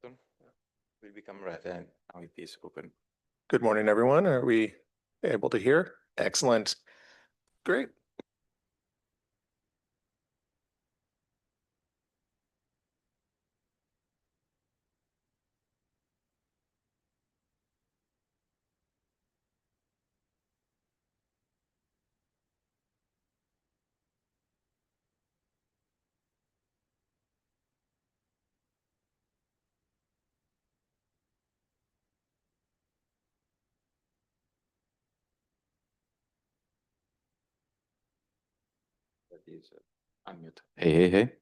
button will become red and now it is open. Good morning, everyone. Are we able to hear? Excellent. Great. That is unmute. Hey, hey, hey.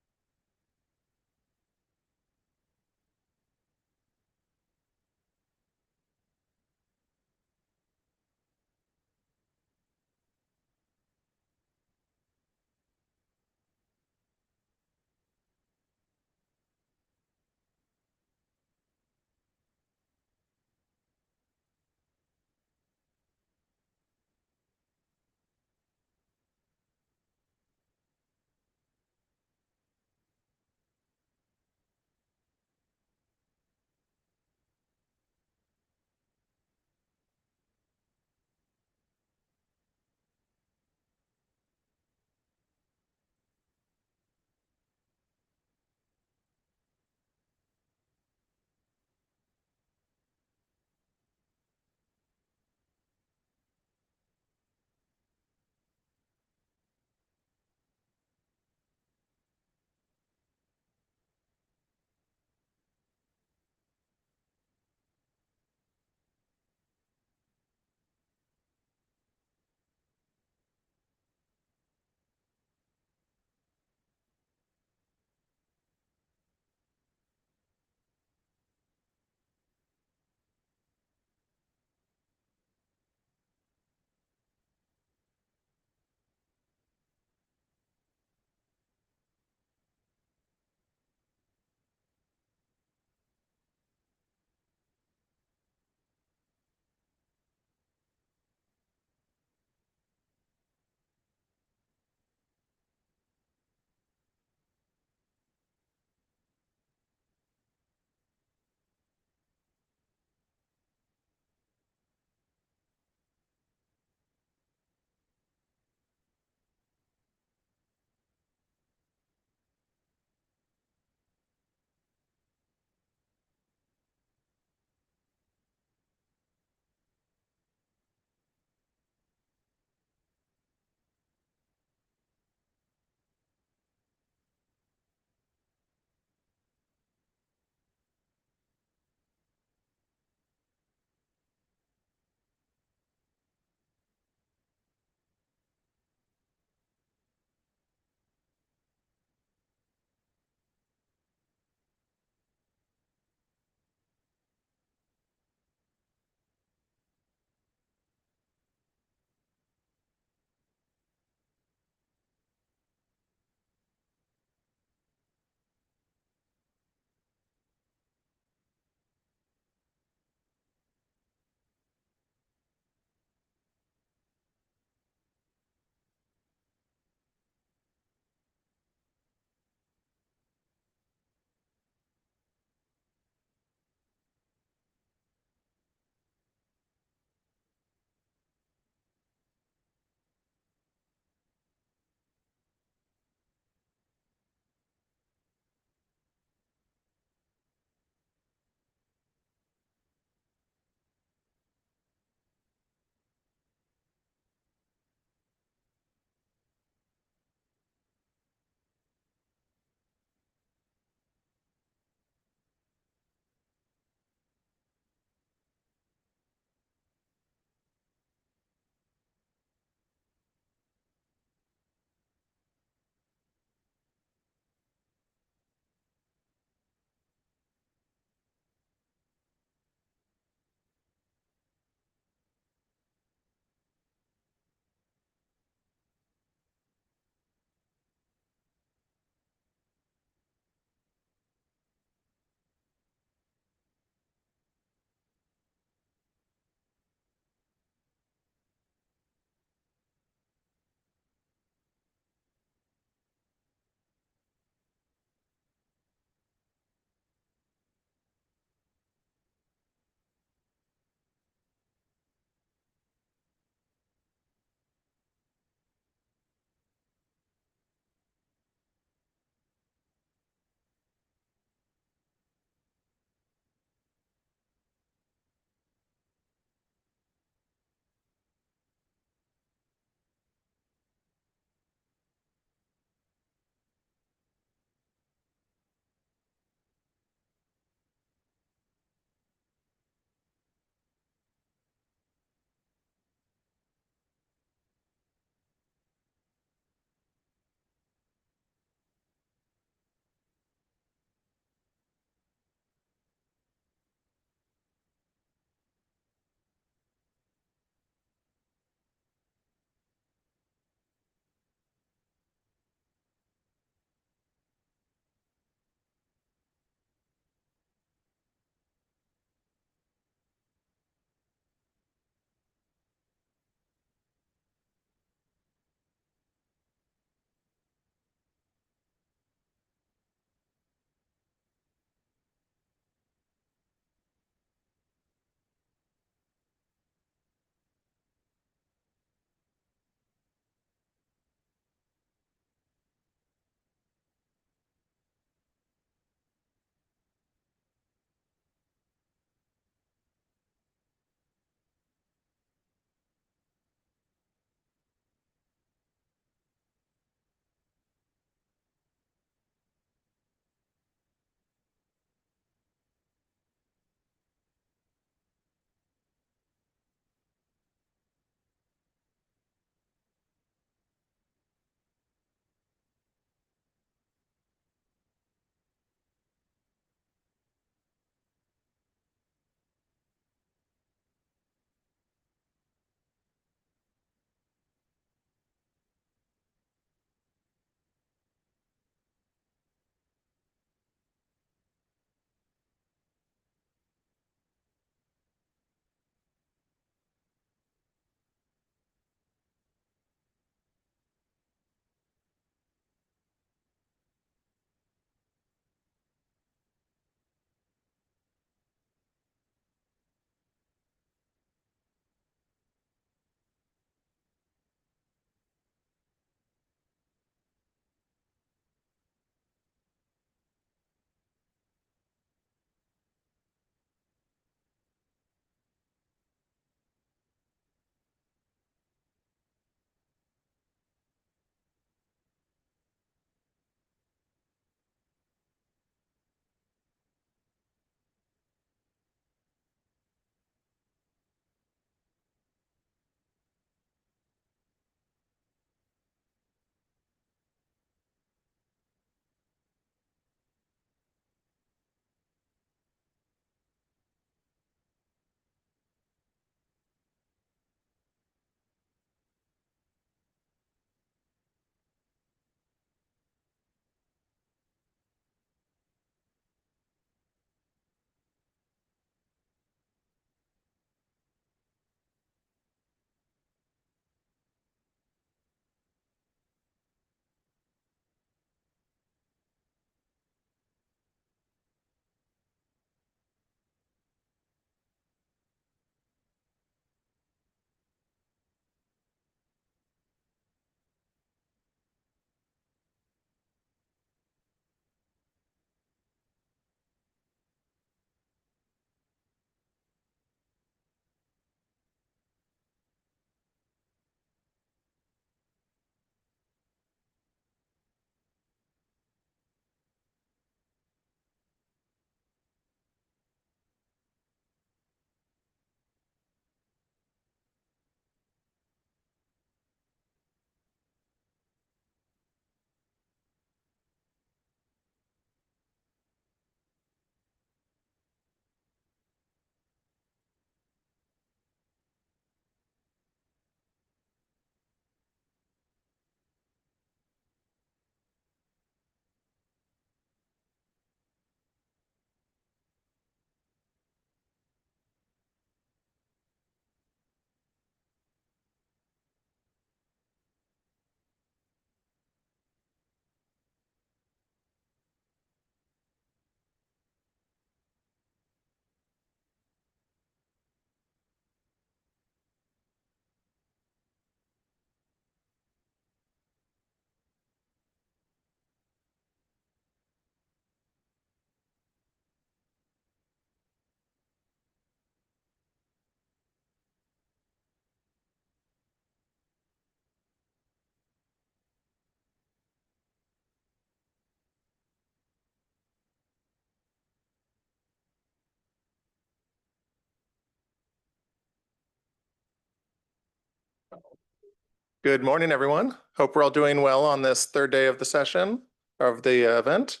Good morning, everyone. Hope we're all doing well on this third day of the session of the event.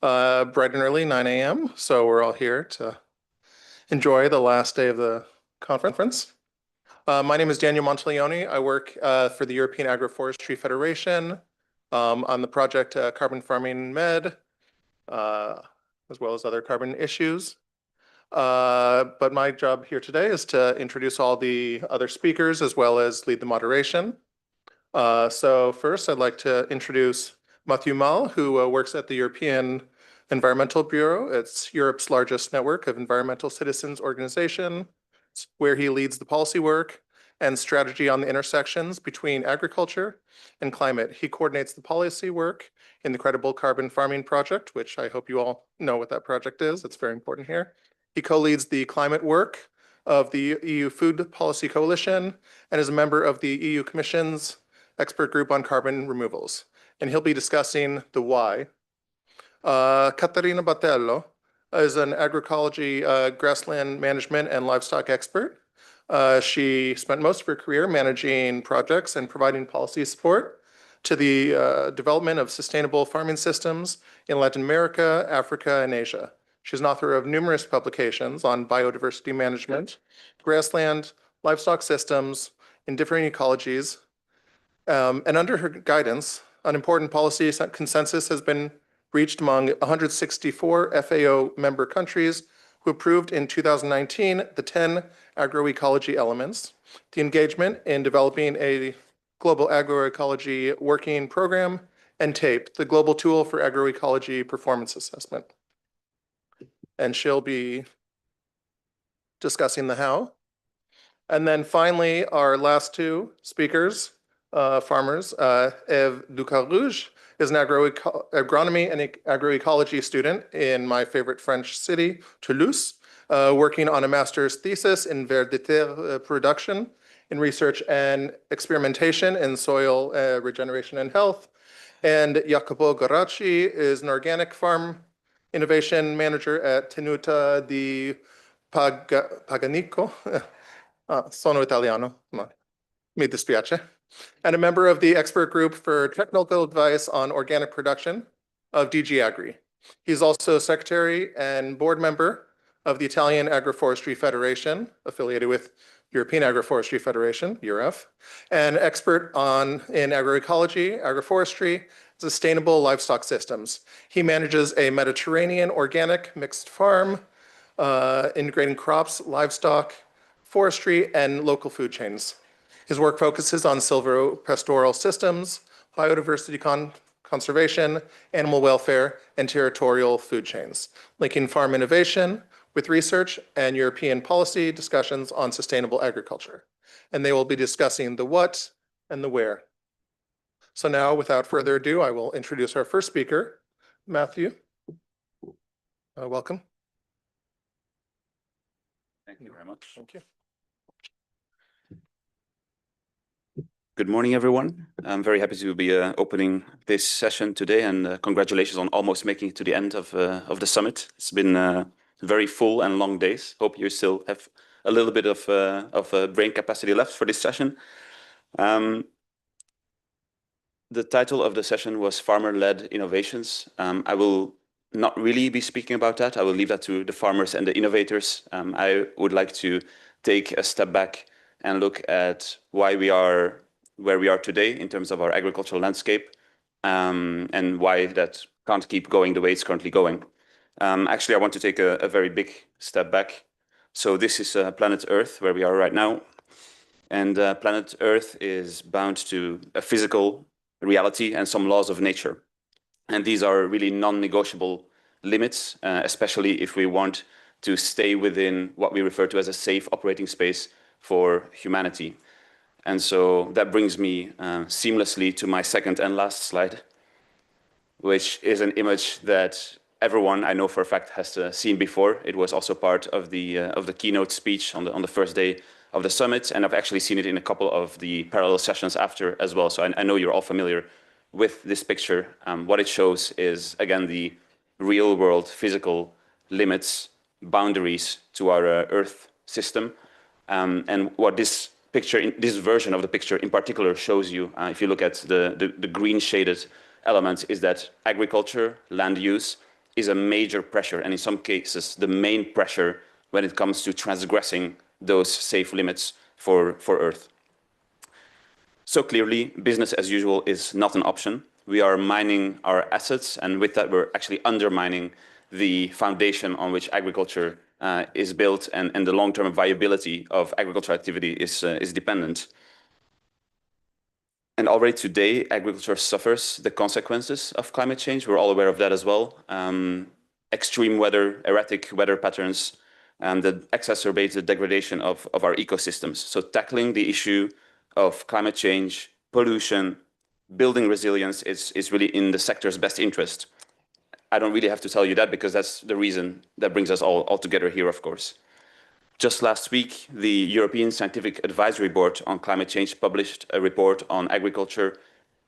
Bright and early, 9 a.m. So we're all here to enjoy the last day of the conference. My name is Daniel Monteleone. I work for the European Agroforestry Federation on the project Carbon Farming Med, as well as other carbon issues. But my job here today is to introduce all the other speakers as well as lead the moderation. So first, I'd like to introduce Matthew Mal, who works at the European Environmental Bureau. It's Europe's largest network of environmental citizens organization, where he leads the policy work and strategy on the intersections between agriculture and climate. He coordinates the policy work in the Credible Carbon Farming Project, which I hope you all know what that project is. It's very important here. He co-leads the climate work of the EU Food Policy Coalition and is a member of the EU Commission's expert group on carbon removals. And he'll be discussing the why. Caterina Battello is an agroecology, grassland management and livestock expert. She spent most of her career managing projects and providing policy support to the development of sustainable farming systems in Latin America, Africa, and Asia. She's an author of numerous publications on biodiversity management, grassland, livestock systems in different ecologies. And under her guidance, an important policy consensus has been reached among 164 FAO member countries who approved in 2019 the 10 agroecology elements, the engagement in developing a global agroecology working program, and TAPE, the global tool for agroecology performance assessment. And she'll be discussing the how. And then finally, our last two speakers, farmers, Eve Ducarouge is an agronomy and agroecology student in my favorite French city, Toulouse, working on a master's thesis in ver de terre production in research and experimentation in soil regeneration and health. And Jacopo Goracci is an organic farm innovation manager at Tenuta di Paganico. Sono italiano, ma mi dispiace. And a member of the expert group for technical advice on organic production of DG Agri. He's also secretary and board member of the Italian Agroforestry Federation, affiliated with European Agroforestry Federation, EUREF, and expert in agroecology, agroforestry, sustainable livestock systems. He manages a Mediterranean organic mixed farm, integrating crops, livestock, forestry, and local food chains. His work focuses on silvopastoral systems, biodiversity conservation, animal welfare, and territorial food chains, linking farm innovation with research and European policy discussions on sustainable agriculture. And they will be discussing the what and the where. So now, without further ado, I will introduce our first speaker, Matthew. Welcome. Thank you very much. Thank you. Good morning, everyone. I'm very happy to be opening this session today, and congratulations on almost making it to the end of the summit. It's been very full and long days. Hope you still have a little bit of brain capacity left for this session. The title of the session was Farmer-Led Innovations. I will not really be speaking about that. I will leave that to the farmers and the innovators. I would like to take a step back and look at why we are where we are today in terms of our agricultural landscape, and why that can't keep going the way it's currently going. Actually, I want to take a very big step back. So this is planet Earth, where we are right now. And planet Earth is bound to a physical reality and some laws of nature. And these are really non-negotiable limits, especially if we want to stay within what we refer to as a safe operating space for humanity. And so that brings me seamlessly to my second and last slide, which is an image that everyone I know for a fact has seen before. It was also part of the keynote speech on the first day of the summit, and I've actually seen it in a couple of the parallel sessions after as well. So I know you're all familiar with this picture. What it shows is, again, the real world physical limits, boundaries to our Earth system. And what this picture, this version of the picture in particular shows you, if you look at the green shaded element, is that agriculture, land use, is a major pressure, and in some cases, the main pressure when it comes to transgressing those safe limits for Earth. So clearly, business as usual is not an option. We are mining our assets, and with that, we're actually undermining the foundation on which agriculture is built, and the long-term viability of agricultural activity is dependent. And already today, agriculture suffers the consequences of climate change. We're all aware of that as well. Extreme weather, erratic weather patterns, and the exacerbated degradation of our ecosystems. So tackling the issue of climate change, pollution, building resilience is really in the sector's best interest. I don't really have to tell you that because that's the reason that brings us all together here, of course. Just last week, the European Scientific Advisory Board on Climate Change published a report on agriculture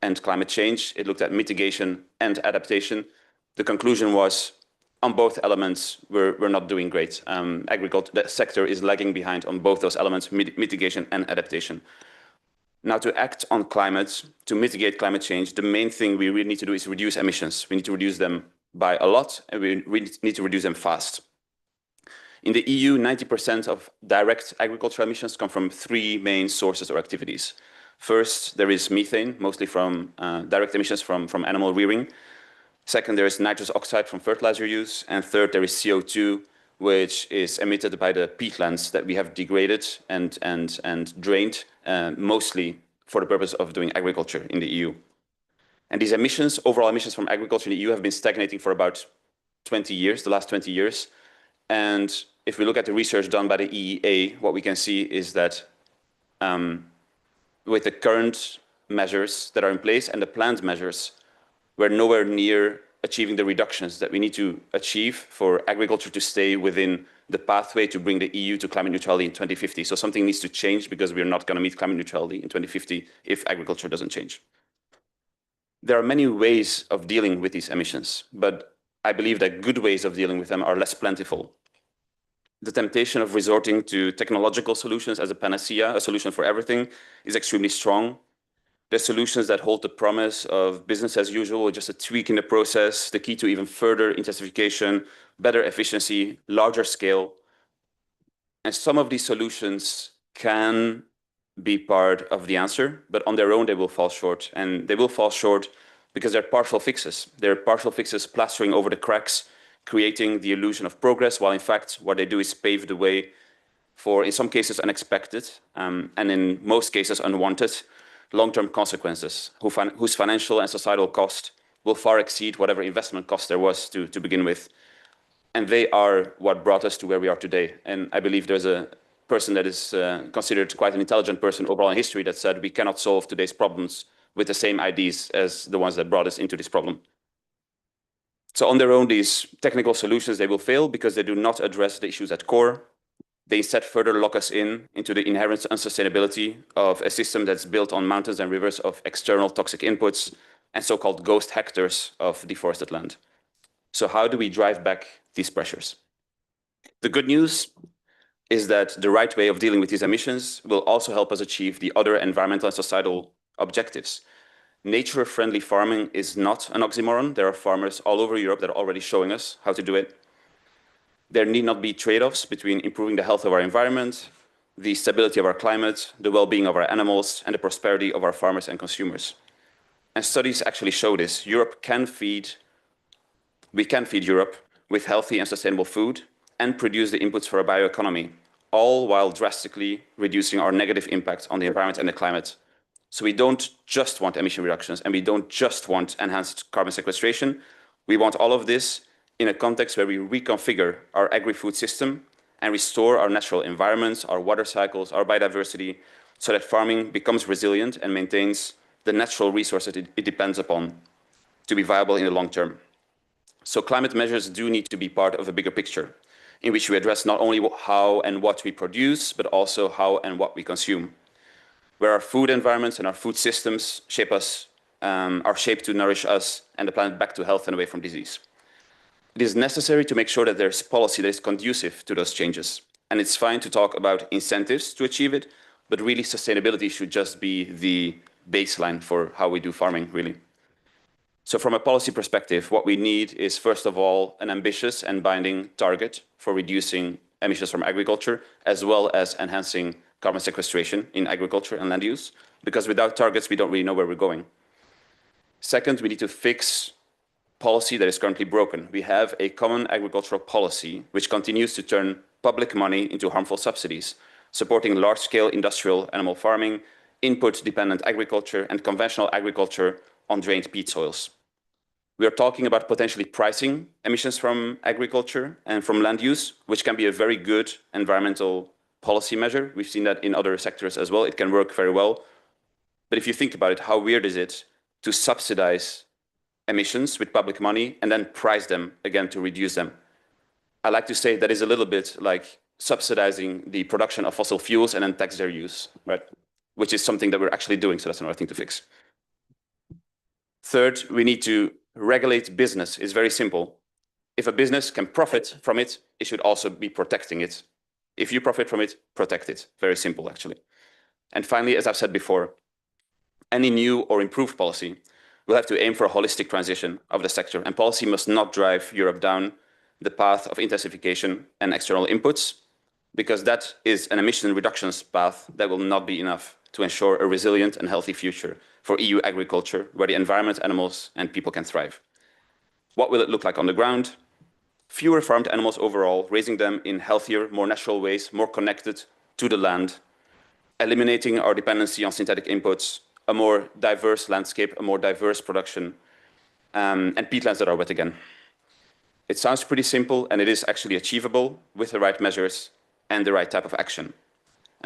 and climate change. It looked at mitigation and adaptation. The conclusion was, on both elements, we're not doing great. The sector is lagging behind on both those elements, mitigation and adaptation. Now, to act on climate, to mitigate climate change, the main thing we really need to do is reduce emissions. We need to reduce them by a lot, and we need to reduce them fast. In the EU, 90% of direct agricultural emissions come from three main sources or activities. First, there is methane, mostly from direct emissions from animal rearing. Second, there is nitrous oxide from fertilizer use. And third, there is CO2, which is emitted by the peatlands that we have degraded and drained, mostly for the purpose of doing agriculture in the EU. And these emissions, overall emissions from agriculture in the EU, have been stagnating for about 20 years, the last 20 years. And if we look at the research done by the EEA, what we can see is that with the current measures that are in place and the planned measures, we're nowhere near achieving the reductions that we need to achieve for agriculture to stay within the pathway to bring the EU to climate neutrality in 2050. So something needs to change because we're not going to meet climate neutrality in 2050 if agriculture doesn't change. There are many ways of dealing with these emissions, but I believe that good ways of dealing with them are less plentiful. The temptation of resorting to technological solutions as a panacea, a solution for everything, is extremely strong. There's solutions that hold the promise of business as usual, just a tweak in the process, the key to even further intensification, better efficiency, larger scale. And some of these solutions can be part of the answer, but on their own, they will fall short. And they will fall short because they're partial fixes. They're partial fixes plastering over the cracks, creating the illusion of progress, while in fact, what they do is pave the way for, in some cases, unexpected, and in most cases, unwanted, long-term consequences, whose financial and societal cost will far exceed whatever investment cost there was to begin with. And they are what brought us to where we are today. And I believe there's a person that is considered quite an intelligent person overall in history that said we cannot solve today's problems with the same ideas as the ones that brought us into this problem. So on their own, these technical solutions, they will fail because they do not address the issues at core. They instead further lock us into the inherent unsustainability of a system that's built on mountains and rivers of external toxic inputs and so-called ghost hectares of deforested land. So how do we drive back these pressures? The good news is that the right way of dealing with these emissions will also help us achieve the other environmental and societal objectives. Nature-friendly farming is not an oxymoron. There are farmers all over Europe that are already showing us how to do it. There need not be trade-offs between improving the health of our environment, the stability of our climate, the well-being of our animals, and the prosperity of our farmers and consumers. And studies actually show this. We can feed Europe with healthy and sustainable food and produce the inputs for a bioeconomy, all while drastically reducing our negative impact on the environment and the climate. So we don't just want emission reductions, and we don't just want enhanced carbon sequestration. We want all of this in a context where we reconfigure our agri-food system and restore our natural environments, our water cycles, our biodiversity, so that farming becomes resilient and maintains the natural resources it depends upon to be viable in the long term. So climate measures do need to be part of a bigger picture in which we address not only how and what we produce, but also how and what we consume, where our food environments and our food systems are shaped to nourish us and the planet back to health and away from disease. It is necessary to make sure that there's policy that is conducive to those changes. And it's fine to talk about incentives to achieve it, but really sustainability should just be the baseline for how we do farming, really. So from a policy perspective, what we need is, first of all, an ambitious and binding target for reducing emissions from agriculture, as well as enhancing carbon sequestration in agriculture and land use, because without targets, we don't really know where we're going. Second, we need to fix policy that is currently broken. We have a common agricultural policy which continues to turn public money into harmful subsidies, supporting large-scale industrial animal farming, input-dependent agriculture, and conventional agriculture on drained peat soils. We are talking about potentially pricing emissions from agriculture and from land use, which can be a very good environmental policy measure. We've seen that in other sectors as well. It can work very well. But if you think about it, how weird is it to subsidize emissions with public money and then price them again to reduce them? I like to say that is a little bit like subsidizing the production of fossil fuels and then tax their use, right? Which is something that we're actually doing, so that's another thing to fix. Third, we need to regulate business. It's very simple. If a business can profit from it, it should also be protecting it. If you profit from it, protect it. Very simple, actually. And finally, as I've said before, any new or improved policy will have to aim for a holistic transition of the sector, and policy must not drive Europe down the path of intensification and external inputs, because that is an emission reductions path that will not be enough to ensure a resilient and healthy future for EU agriculture, where the environment, animals, and people can thrive. What will it look like on the ground? Fewer farmed animals overall, raising them in healthier, more natural ways, more connected to the land, eliminating our dependency on synthetic inputs, a more diverse landscape, a more diverse production, and peatlands that are wet again. It sounds pretty simple, and it is actually achievable with the right measures and the right type of action.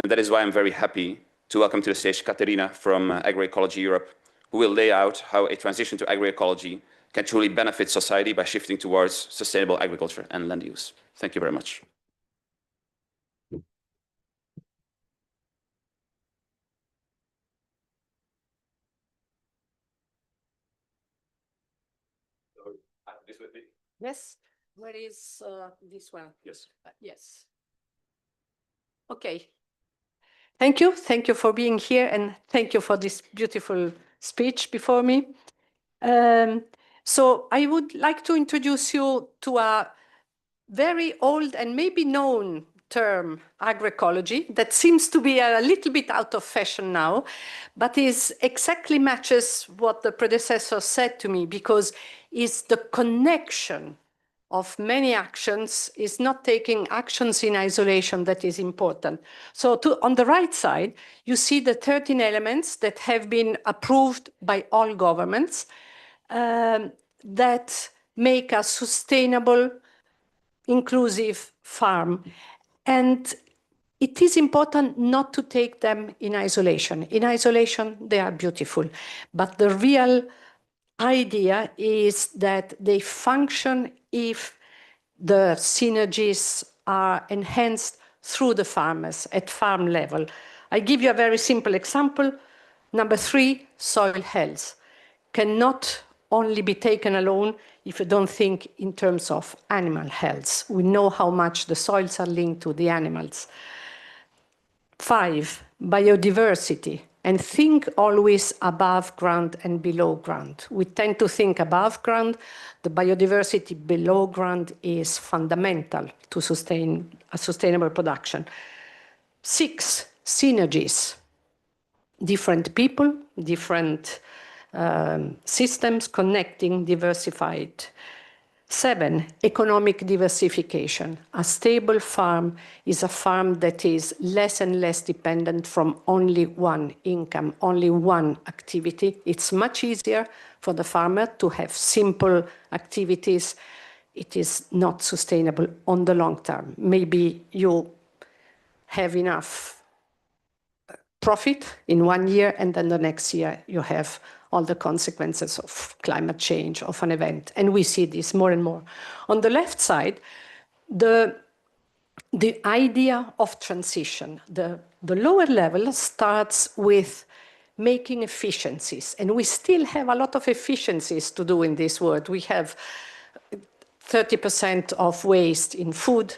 And that is why I'm very happy to welcome to the stage Katerina from Agroecology Europe, who will lay out how a transition to agroecology can truly benefit society by shifting towards sustainable agriculture and land use. Thank you very much. This with me? Yes, where is this one? Yes. Yes. Okay. Thank you for being here, and thank you for this beautiful speech before me. So I would like to introduce you to a very old and maybe known term, agroecology, that seems to be a little bit out of fashion now, but is exactly matches what the predecessor said to me, because it's the connection of many actions, is not taking actions in isolation that is important. So on the right side, you see the 13 elements that have been approved by all governments that make a sustainable, inclusive farm. And it is important not to take them in isolation. In isolation, they are beautiful. But the real idea is that they function if the synergies are enhanced through the farmers at farm level. I give you a very simple example. Number 3, soil health cannot only be taken alone if you don't think in terms of animal health. We know how much the soils are linked to the animals. 5, biodiversity. And think always above ground and below ground. We tend to think above ground. The biodiversity below ground is fundamental to sustain a sustainable production. 6, synergies. Different people, different systems connecting, diversified. 7, economic diversification. A stable farm is a farm that is less and less dependent from only one income, only one activity. It's much easier for the farmer to have simple activities. It is not sustainable on the long term. Maybe you have enough profit in 1 year, and then the next year you have all the consequences of climate change, of an event. And we see this more and more. On the left side, the idea of transition, the lower level starts with making efficiencies. And we still have a lot of efficiencies to do in this world. We have 30% of waste in food,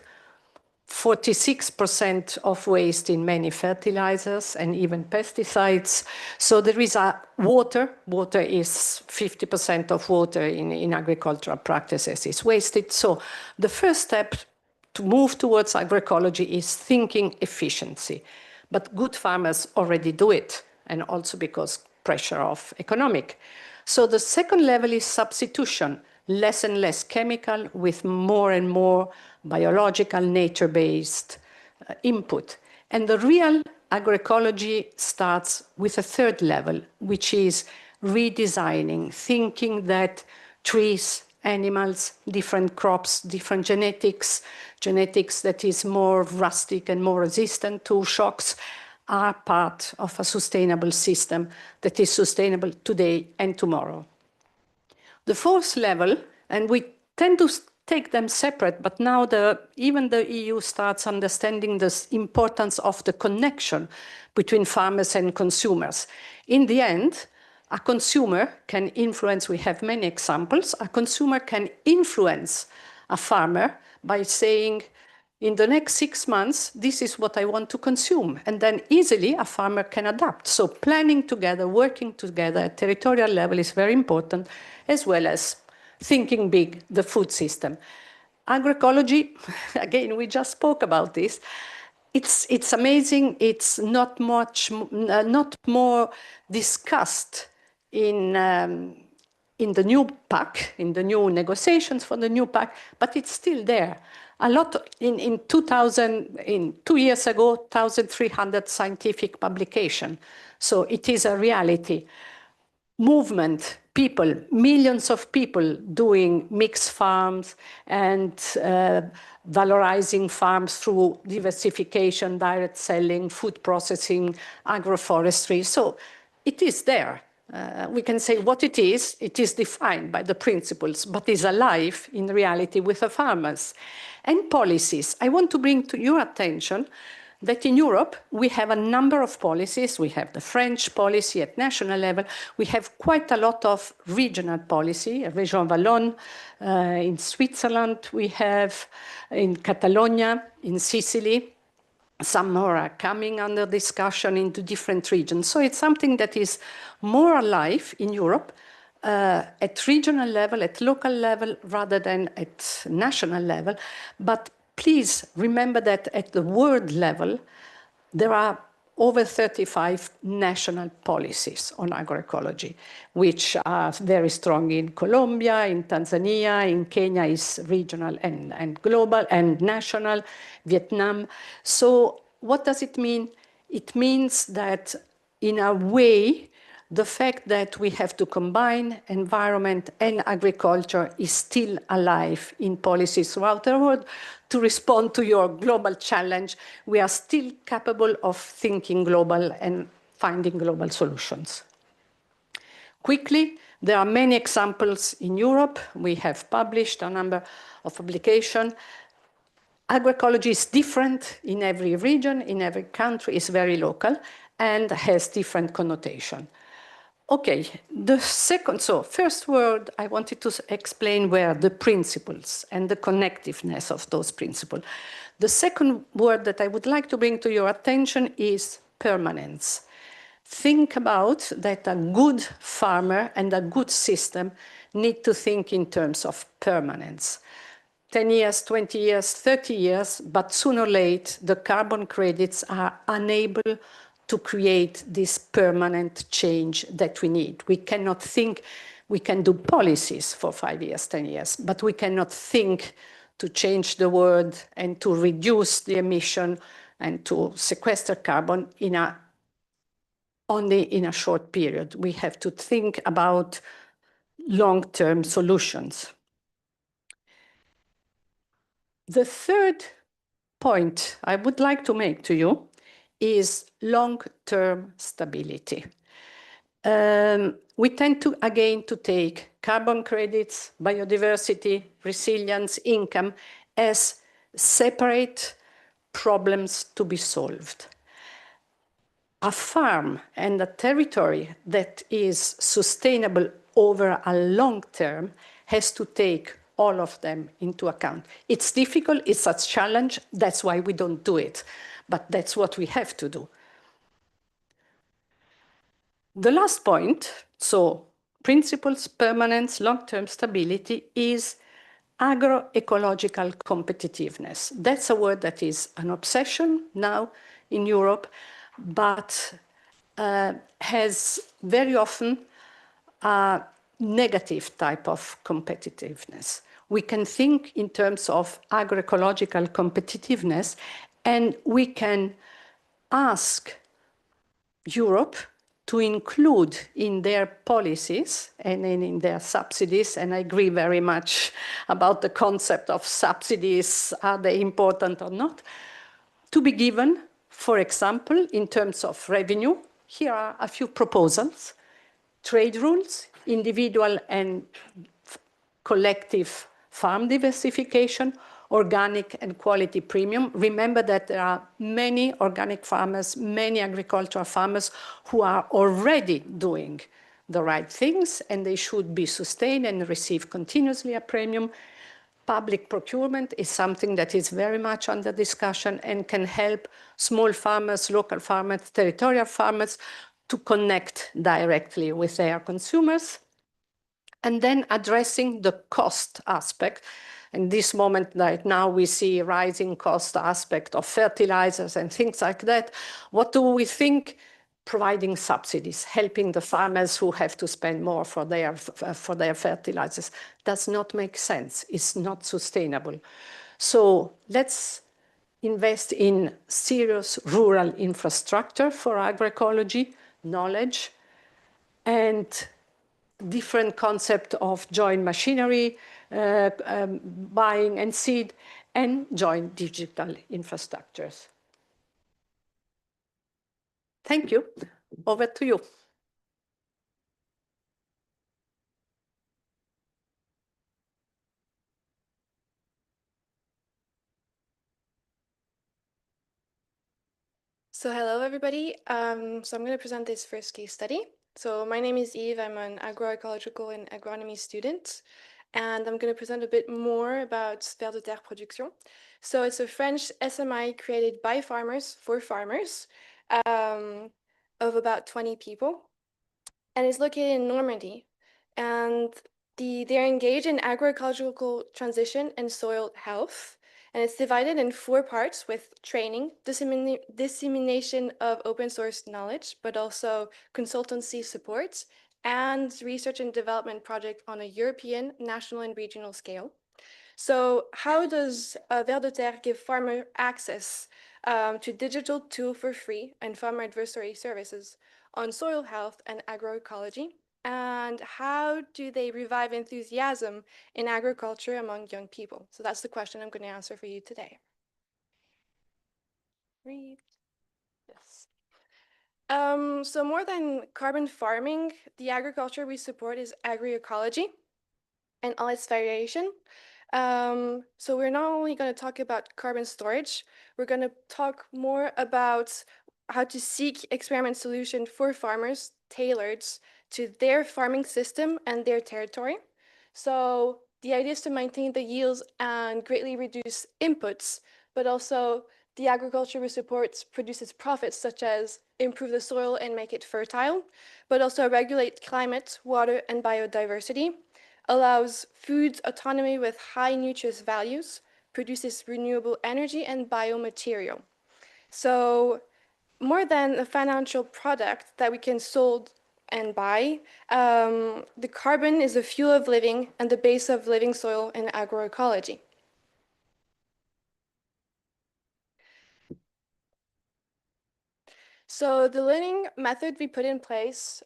46% of waste in many fertilizers and even pesticides. So there is a water. Water is 50% of water in agricultural practices is wasted. So the first step to move towards agroecology is thinking efficiency. But good farmers already do it, and also because pressure of economic. So the second level is substitution, less and less chemical with more and more biological, nature-based input. And the real agroecology starts with a third level, which is redesigning, thinking that trees, animals, different crops, different genetics that is more rustic and more resistant to shocks, are part of a sustainable system that is sustainable today and tomorrow. The fourth level, and we tend to take them separate, but now even the EU starts understanding the importance of the connection between farmers and consumers. In the end, a consumer can influence, we have many examples, a consumer can influence a farmer by saying, in the next 6 months, this is what I want to consume. And then easily a farmer can adapt. So planning together, working together at territorial level is very important, as well as thinking big, the food system. Agroecology, again, we just spoke about this. It's amazing. It's not more discussed in the new PAC, in the new negotiations for the new PAC, but it's still there. A lot in 2 years ago, 1,300 scientific publications. So it is a reality. Movement, people, millions of people doing mixed farms and valorizing farms through diversification, direct selling, food processing, agroforestry. So it is there. We can say what it is defined by the principles, but is alive in reality with the farmers. And policies. I want to bring to your attention that in Europe, we have a number of policies. We have the French policy at national level. We have quite a lot of regional policy, Région Wallonne, in Switzerland. We have in Catalonia, in Sicily. Some more are coming under discussion into different regions. So it's something that is more alive in Europe at regional level, at local level, rather than at national level. But please remember that at the world level, there are over 35 national policies on agroecology, which are very strong in Colombia, in Tanzania, in Kenya is regional and global and national, Vietnam. So what does it mean? It means that in a way, the fact that we have to combine environment and agriculture is still alive in policies throughout the world. To respond to your global challenge, we are still capable of thinking global and finding global solutions. Quickly, there are many examples in Europe. We have published a number of publications. Agroecology is different in every region, in every country, is very local, and has different connotation. Okay, first word I wanted to explain were the principles and the connectiveness of those principles. The second word that I would like to bring to your attention is permanence. Think about that a good farmer and a good system need to think in terms of permanence. 10 years, 20 years, 30 years, but sooner or later, the carbon credits are unable to create this permanent change that we need. We cannot think, we can do policies for 5 years, 10 years, but we cannot think to change the world and to reduce the emission and to sequester carbon only in a short period. We have to think about long-term solutions. The third point I would like to make to you is long-term stability. We tend to, again, to take carbon credits, biodiversity, resilience, income as separate problems to be solved. A farm and a territory that is sustainable over a long term has to take all of them into account. It's difficult, it's a challenge, that's why we don't do it, but that's what we have to do. The last point, so principles, permanence, long-term stability, is agroecological competitiveness. That's a word that is an obsession now in Europe, but has very often a negative type of competitiveness. We can think in terms of agroecological competitiveness, and we can ask Europe to include in their policies and in their subsidies, and I agree very much about the concept of subsidies, are they important or not, to be given, for example, in terms of revenue. Here are a few proposals: trade rules, individual and collective farm diversification, organic and quality premium. Remember that there are many organic farmers, many agricultural farmers who are already doing the right things, and they should be sustained and receive continuously a premium. Public procurement is something that is very much under discussion and can help small farmers, local farmers, territorial farmers to connect directly with their consumers. And then addressing the cost aspect. In this moment right now, we see rising cost aspect of fertilizers and things like that. What do we think? Providing subsidies, helping the farmers who have to spend more for their fertilizers, does not make sense. It's not sustainable. So let's invest in serious rural infrastructure for agroecology, knowledge, and different concept of joint machinery, buying and seed, and joint digital infrastructures. Thank you. Over to you. So hello, everybody. So I'm going to present this first case study. So my name is Yves. I'm an agroecological and agronomy student. And I'm going to present a bit more about Vers de Terre Production. So it's a French SMI created by farmers for farmers of about 20 people. And it's located in Normandy. And they're engaged in agroecological transition and soil health. And it's divided in 4 parts with training, dissemination of open source knowledge, but also consultancy support and research and development project on a European, national, and regional scale. So how does Vers de Terre give farmer access to digital tool for free and farmer advisory services on soil health and agroecology? And how do they revive enthusiasm in agriculture among young people? So that's the question I'm going to answer for you today. Read. Yes. So more than carbon farming, the agriculture we support is agroecology and all its variation. So we're not only going to talk about carbon storage, we're going to talk more about how to seek experiment solution for farmers tailored to their farming system and their territory. So the idea is to maintain the yields and greatly reduce inputs, but also the agriculture we support produces profits such as improve the soil and make it fertile, but also regulate climate, water, and biodiversity, allows food autonomy with high nutrient values, produces renewable energy and biomaterial. So more than a financial product that we can sold and buy, the carbon is the fuel of living and the base of living soil and agroecology. So the learning method we put in place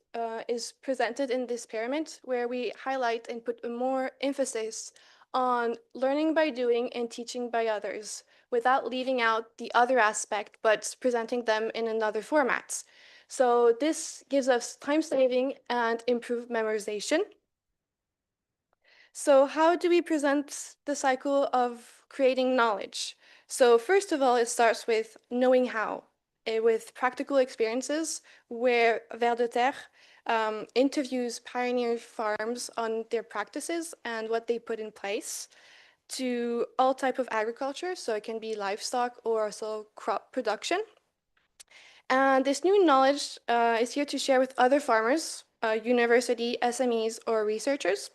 is presented in this pyramid, where we highlight and put more emphasis on learning by doing and teaching by others, without leaving out the other aspect, but presenting them in another format. So this gives us time saving and improved memorization. So how do we present the cycle of creating knowledge? So first of all, it starts with knowing how, with practical experiences where Vers de Terre interviews pioneer farms on their practices and what they put in place to all type of agriculture. So it can be livestock or also crop production. And this new knowledge is here to share with other farmers, university, SMEs, or researchers.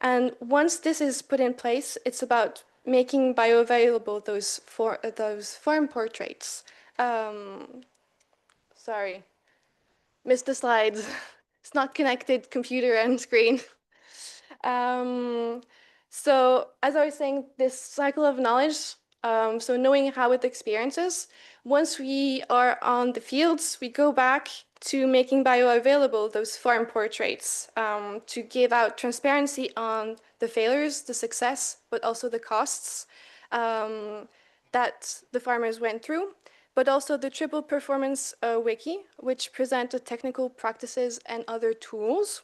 And once this is put in place, it's about making bioavailable those farm portraits. Sorry, missed the slides. It's not connected, computer and screen. So as I was saying, this cycle of knowledge, so knowing how it experiences, once we are on the fields, we go back to making bioavailable those farm portraits to give out transparency on the failures, the success, but also the costs that the farmers went through, but also the triple performance wiki, which present the technical practices and other tools.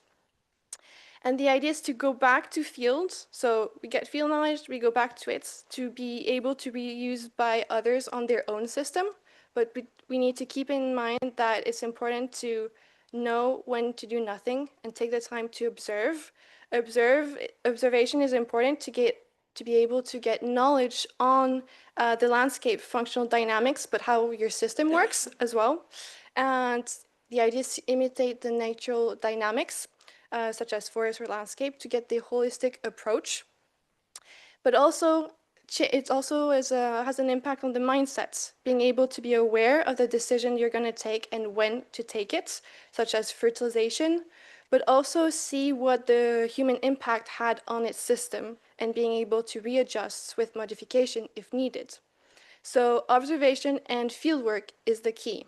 And the idea is to go back to fields. So we get field knowledge, we go back to it to be able to be used by others on their own system. But we need to keep in mind that it's important to know when to do nothing and take the time to observe. Observation is important to be able to get knowledge on the landscape functional dynamics, but how your system works as well. And the idea is to imitate the natural dynamics, such as forest or landscape, to get the holistic approach. But also, it also has an impact on the mindsets, being able to be aware of the decision you're going to take and when to take it, such as fertilization, but also see what the human impact had on its system and being able to readjust with modification if needed. So observation and fieldwork is the key.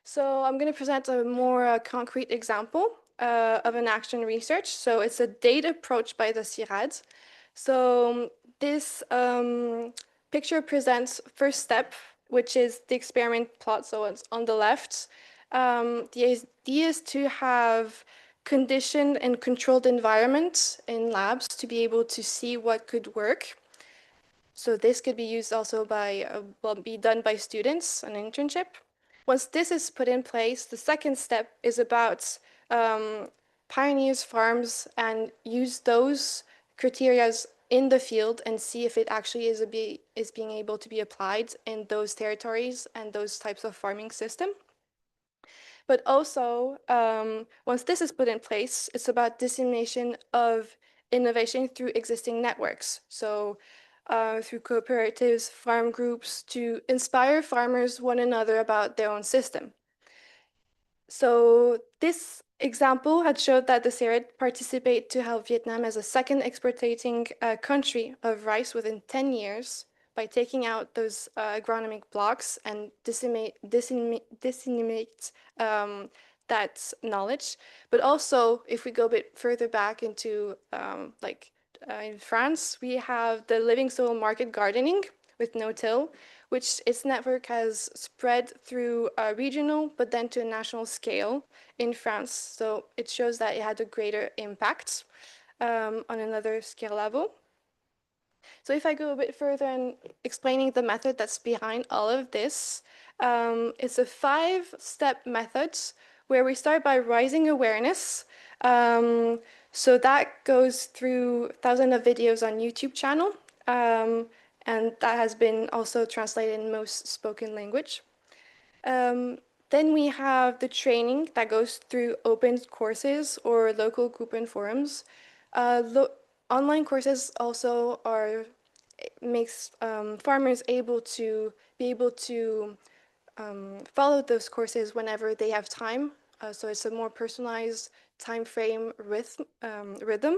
So I'm going to present a more concrete example of an action research. So it's a data approach by the CIRAD. So this picture presents first step, which is the experiment plot. So it's on the left. The idea is to have conditioned and controlled environment in labs to be able to see what could work. So this could be used also by, be done by students, an internship. Once this is put in place, the second step is about pioneers farms and use those criteria in the field and see if it actually is being able to be applied in those territories and those types of farming system. But also, once this is put in place, it's about dissemination of innovation through existing networks. So through cooperatives, farm groups, to inspire farmers one another about their own system. So this example had showed that the CIRAD participate to help Vietnam as a second exporting country of rice within 10 years by taking out those agronomic blocks and disseminate that knowledge. But also, if we go a bit further back into in France, we have the living soil market gardening with no-till, which its network has spread through regional, but then to a national scale in France. So it shows that it had a greater impact on another scale level. So if I go a bit further in explaining the method that's behind all of this, it's a 5-step method where we start by raising awareness. So that goes through thousands of videos on YouTube channel. And that has been also translated in most spoken language. Then we have the training that goes through open courses or local group and forums. Online courses also makes farmers able to follow those courses whenever they have time. So it's a more personalized time frame rhythm.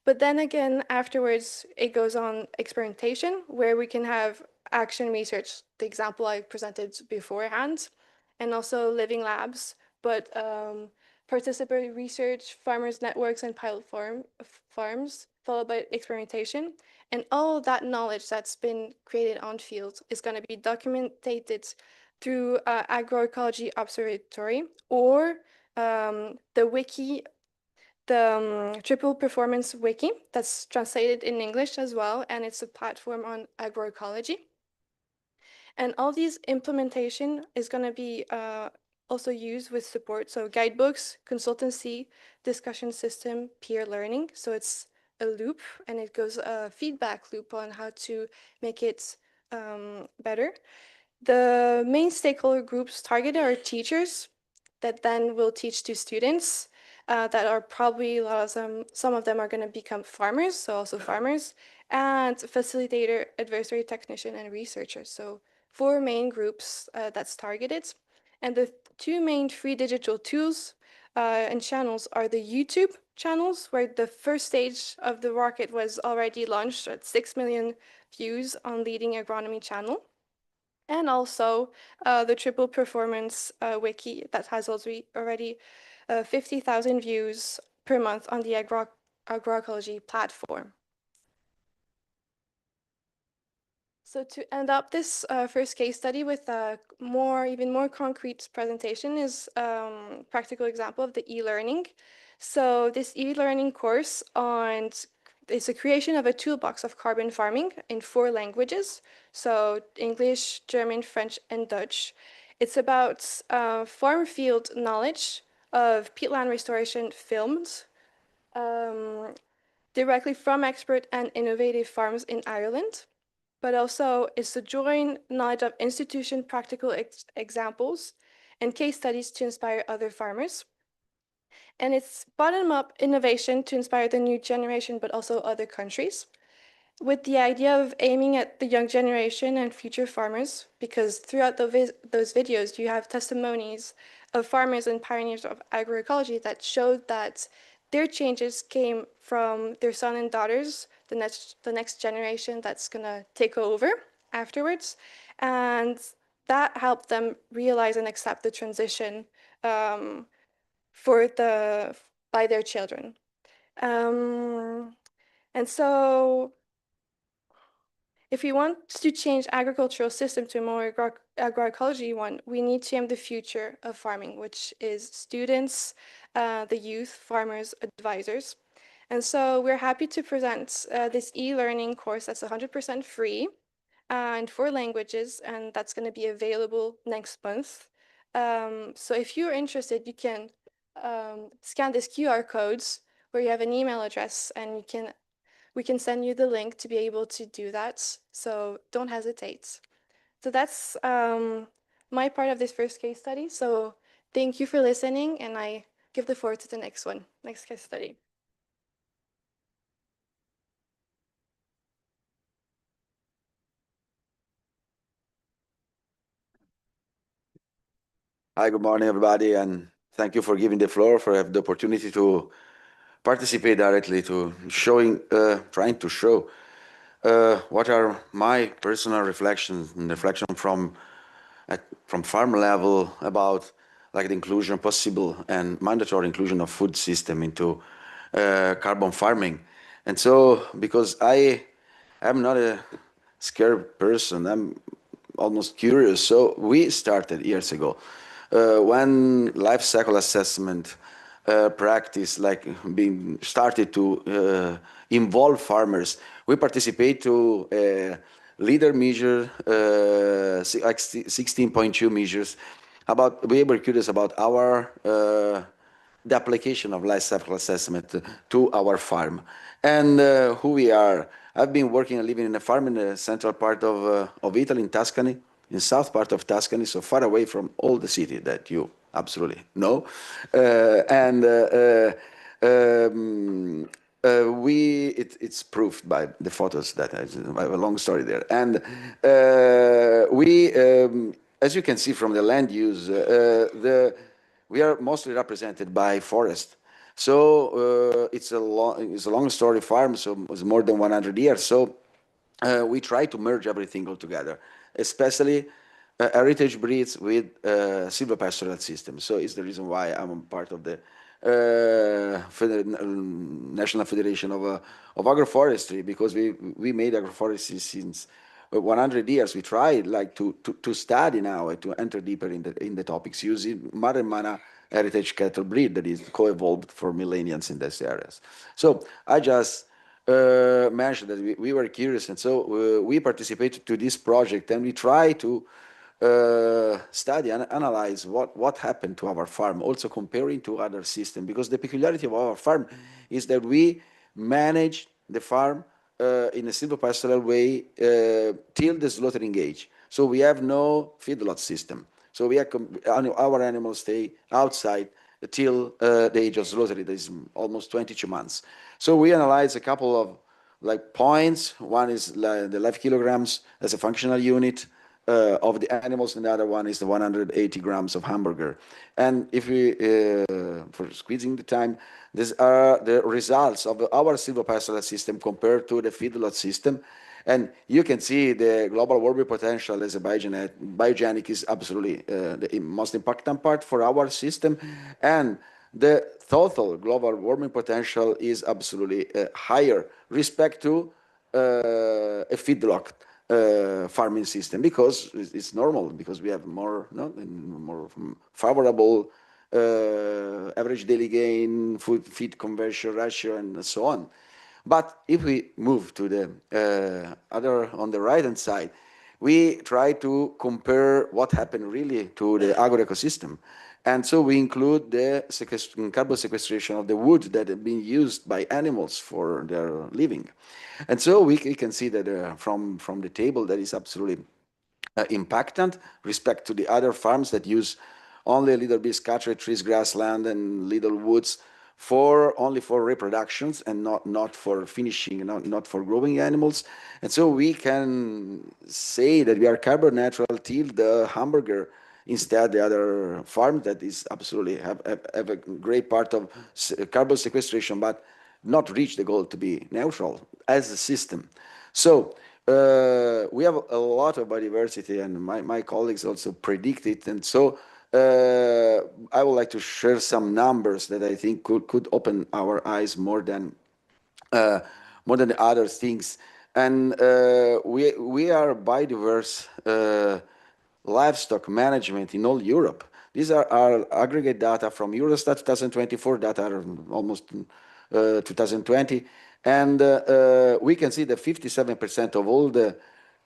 But then again, afterwards, it goes on experimentation, where we can have action research, the example I presented beforehand, and also living labs, but participatory research, farmers networks, and pilot farms, followed by experimentation. And all that knowledge that's been created on field is going to be documented through agroecology observatory or the wiki, the triple performance wiki that's translated in English as well, and it's a platform on agroecology. And all these implementation is going to be also used with support. So guidebooks, consultancy, discussion system, peer learning. So it's a loop, and it goes a feedback loop on how to make it better. The main stakeholder groups targeted are teachers that then will teach to students that are probably a lot of them, some of them are going to become farmers, so also farmers, and facilitator, adversary technician, and researcher. So 4 main groups that's targeted. And the 2 main free digital tools and channels are the YouTube channels, where the first stage of the rocket was already launched at 6 million views on leading agronomy channel. And also the triple performance wiki that has already 50,000 views per month on the agroecology platform. So to end up this first case study with a even more concrete presentation is practical example of the e-learning. So this e-learning course is a creation of a toolbox of carbon farming in 4 languages. So English, German, French, and Dutch. It's about farm field knowledge of peatland restoration filmed directly from expert and innovative farms in Ireland, but also is to join knowledge of institution practical examples and case studies to inspire other farmers. And it's bottom-up innovation to inspire the new generation, but also other countries, with the idea of aiming at the young generation and future farmers, because throughout those videos, you have testimonies of farmers and pioneers of agroecology that showed that their changes came from their sons and daughters, the next generation that's going to take over afterwards. And that helped them realize and accept the transition by their children. And so if we want to change agricultural system to a more agroecology one, we need to aim the future of farming, which is students, the youth, farmers, advisors. And so we're happy to present this e-learning course that's 100% free in 4 languages, and that's going to be available next month. So if you're interested, you can scan this QR codes where you have an email address, and we can send you the link to be able to do that. So don't hesitate. So that's my part of this first case study. So thank you for listening, and I give the floor to the next case study. Hi, good morning, everybody, and thank you for giving the floor, for having the opportunity to participate directly to trying to show what are my personal reflections and reflection from farm level about like the inclusion, possible and mandatory inclusion of food system into carbon farming. And so, because I am not a scared person, I'm almost curious. So we started years ago when life cycle assessment practice like being started to involve farmers. We participate to leader measure like 16.2 measures about. We were curious about our the application of life cycle assessment to our farm and who we are. I've been working and living in a farm in the central part of Italy, in Tuscany, in south part of Tuscany, so far away from all the city that you absolutely know. It's proved by the photos that I have a long story there. And as you can see from the land use, we are mostly represented by forest. So it's a long story farm, so it's more than 100 years. So we try to merge everything all together, especially heritage breeds with silvopastoral systems. So it's the reason why I'm part of the National Federation of Agroforestry, because we made agroforestry since 100 years. We tried like to study now, to enter deeper in the topics using Maremana heritage cattle breed that is co-evolved for millennia in these areas. So I just mentioned that we were curious, and so we participated to this project, and we try to study and analyze what happened to our farm, also comparing to other systems, because the peculiarity of our farm is that we manage the farm in a silvopastoral way till the slaughtering age. So we have no feedlot system. So we are our animals stay outside till the age of slaughter, that is almost 22 months. So we analyze a couple of like points. One is the live kilograms as a functional unit of the animals, and the other one is the 180 grams of hamburger. And if we, for squeezing the time, these are the results of our silvopastoral system compared to the feedlot system. And you can see the global warming potential as a biogenic is absolutely the most important part for our system. And the total global warming potential is absolutely higher respect to a feedlot farming system, because it's normal, because we have more favorable average daily gain, feed conversion ratio, and so on. But if we move to the other, on the right-hand side, we try to compare what happened really to the agroecosystem. And so we include the carbon sequestration of the wood that have been used by animals for their living. And so we can see that from the table that is absolutely impactant respect to the other farms that use only a little bit scattered trees, grassland, and little woods only for reproductions and not for finishing, not for growing animals. And so we can say that we are carbon neutral till the hamburger. Instead, the other farm that is absolutely have a great part of carbon sequestration, but not reach the goal to be neutral as a system. So we have a lot of biodiversity, and my colleagues also predict it. And so I would like to share some numbers that I think could open our eyes more than the other things. And we are biodiverse livestock management in all Europe. These are our aggregate data from Eurostat 2024, data are almost 2020. And we can see that 57% of all the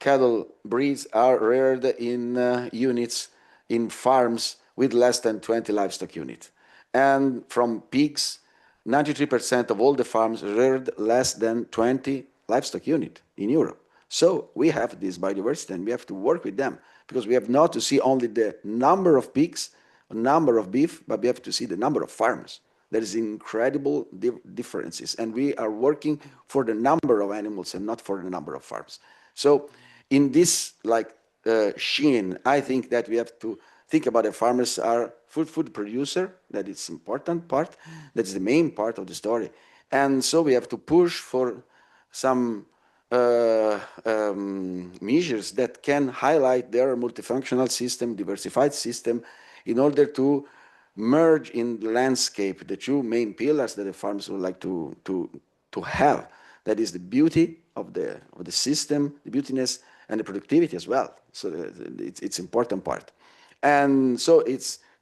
cattle breeds are reared in units, in farms with less than 20 livestock units. And from pigs, 93% of all the farms reared less than 20 livestock units in Europe. So we have this biodiversity, and we have to work with them, because we have not to see only the number of pigs, number of beef, but we have to see the number of farms. There is incredible differences, and we are working for the number of animals and not for the number of farms. So in this sheen, I think that we have to think about the farmers are food producer. That is important part. That's the main part of the story. And so we have to push for some measures that can highlight their multifunctional system, diversified system, in order to merge in the landscape the two main pillars that the farmers would like to have. That is the beauty of the system, the beautiness, and the productivity as well. So it's important part. And so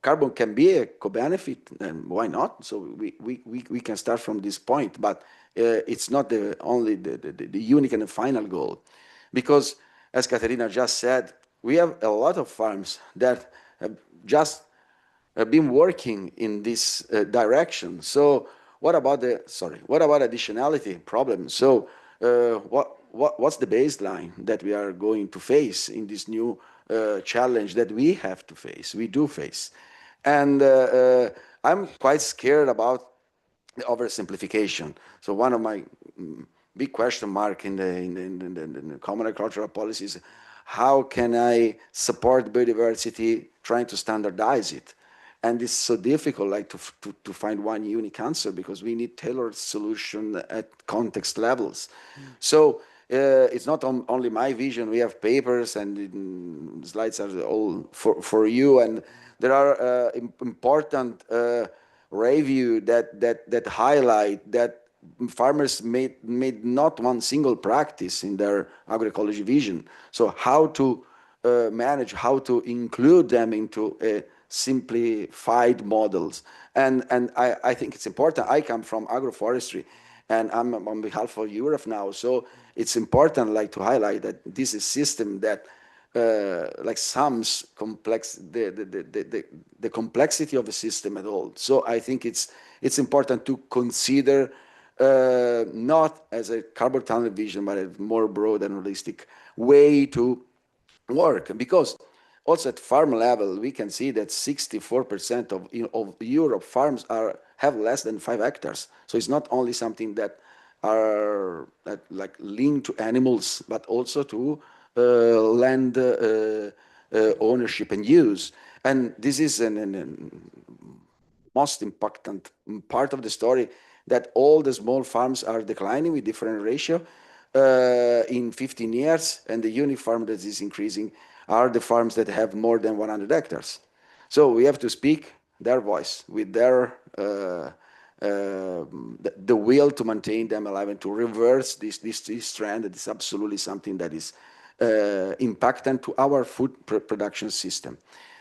carbon can be a co-benefit, and why not? So we can start from this point, but it's not only the unique and the final goal. Because, as Caterina just said, we have a lot of farms that have just been working in this direction. So what about additionality problem? So what's the baseline that we are going to face in this new challenge that we have to face, we do face? And I'm quite scared about the oversimplification. So one of my big question mark in the common agricultural policy is, how can I support biodiversity trying to standardize it? And it's so difficult to find one unique answer, because we need tailored solution at context levels. So it's not only my vision. We have papers, and slides are all for you. And there are important review that highlight that farmers made not one single practice in their agroecology vision. So how to manage, how to include them into a simplified models. And I think it's important. I come from agroforestry, and I'm on behalf of Europe now. So it's important, like, to highlight that this is a system that like sums complex the complexity of the system at all. So I think it's important to consider not as a carbon tunnel vision, but a more broad and holistic way to work. Because also at farm level, we can see that 64% of Europe farms have less than 5 hectares. So it's not only something that are like linked to animals, but also to land ownership and use. And this is an most important part of the story, that all the small farms are declining with different ratio in 15 years, and the unit farm that is increasing are the farms that have more than 100 hectares. So we have to speak their voice with their the will to maintain them alive and to reverse this trend. That is absolutely something that is impactant to our food production system.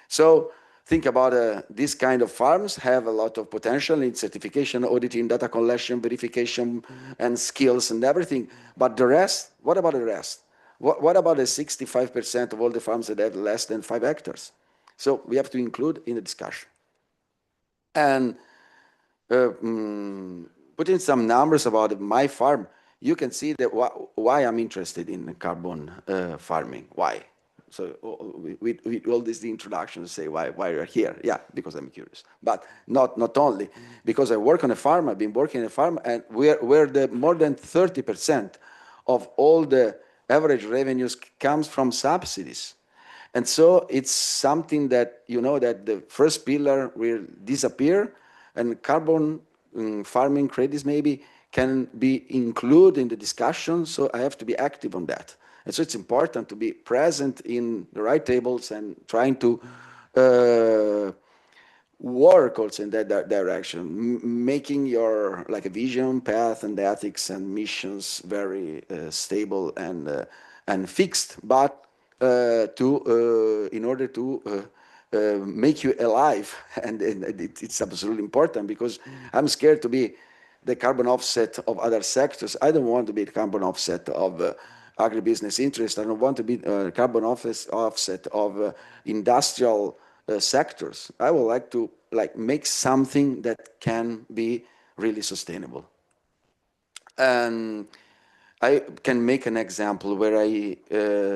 So think about these kind of farms have a lot of potential in certification, auditing, data collection, verification, and skills and everything. But the rest, what about the rest? What about the 65% of all the farms that have less than 5 hectares? So we have to include in the discussion. And putting some numbers about my farm, you can see that why I'm interested in carbon farming. Why? So with all this, the introduction, say why you're here. Yeah, because I'm curious. But not only because I work on a farm. I've been working on a farm, and where the more than 30% of all the average revenues comes from subsidies. And so it's something that, you know, that the first pillar will disappear, and carbon farming credits maybe can be included in the discussion. So I have to be active on that. And so it's important to be present in the right tables and trying to work also in that direction, making your like a vision, path, and ethics and missions very stable and fixed, but in order to make you alive, and it's absolutely important, because I'm scared to be the carbon offset of other sectors. I don't want to be the carbon offset of agribusiness interest. I don't want to be carbon offset of industrial sectors. I would like to make something that can be really sustainable. And I can make an example where I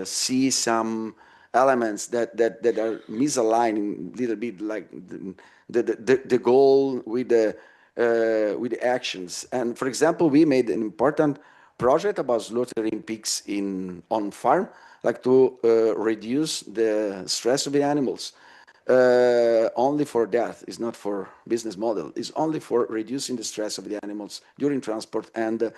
see some elements that are misaligning a little bit, like the goal with the actions. And for example, we made an important project about slaughtering pigs on farm, like to reduce the stress of the animals. Only for death, is not for business model, is only for reducing the stress of the animals during transport and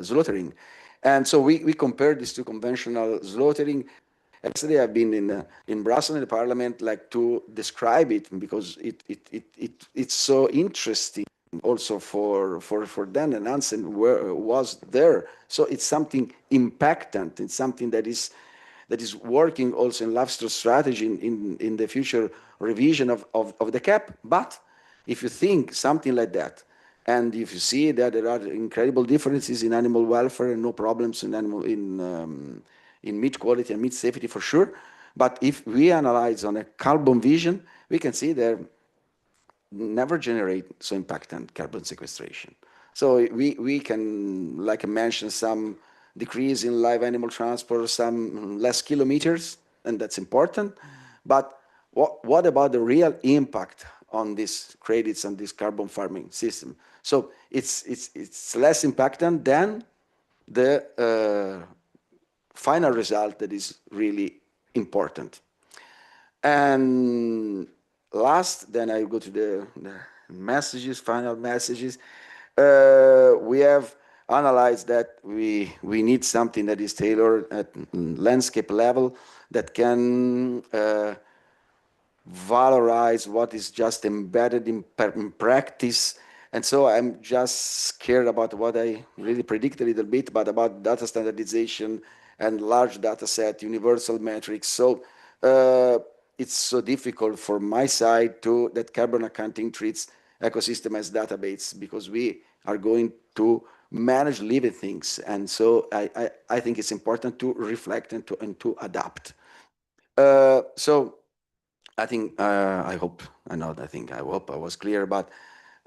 slaughtering. And so we compared this to conventional slaughtering. Yesterday I've been in Brussels in the parliament, like to describe it, because it's so interesting also for Dan and Nansen was there. So it's something impactant. It's something that is working also in livestock strategy in the future revision of the CAP. But if you think something like that, and if you see that there are incredible differences in animal welfare and no problems in meat quality and meat safety for sure, but if we analyze on a carbon vision, we can see there never generate so impactant carbon sequestration. So we can like mention some decrease in live animal transport, some less kilometers, and that's important. But what about the real impact on these credits and this carbon farming system? So it's less impactant than the final result that is really important. And last, then I go to the messages, final messages. We have analyzed that we need something that is tailored at landscape level, that can valorize what is just embedded in practice. And so I'm just scared about what I really predict a little bit, but about data standardization and large data set, universal metrics. So it's so difficult for my side that carbon accounting treats ecosystem as database, because we are going to manage living things. And so I think it's important to reflect and to adapt. So I think, I hope I was clear, but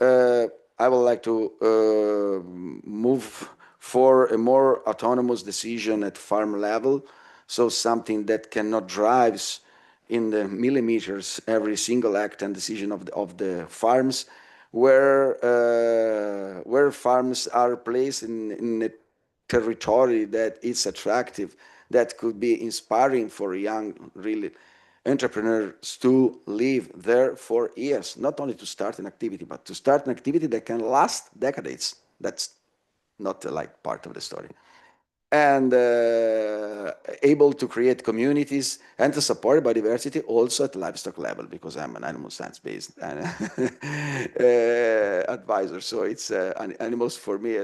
I would like to move for a more autonomous decision at farm level. So something that cannot drives in the millimeters every single act and decision of the farms, where farms are placed in a territory that is attractive, that could be inspiring for young, really entrepreneurs to live there for years, not only to start an activity, but to start an activity that can last decades. That's not like part of the story. And able to create communities and to support biodiversity also at livestock level, because I'm an animal science-based advisor. So it's animals for me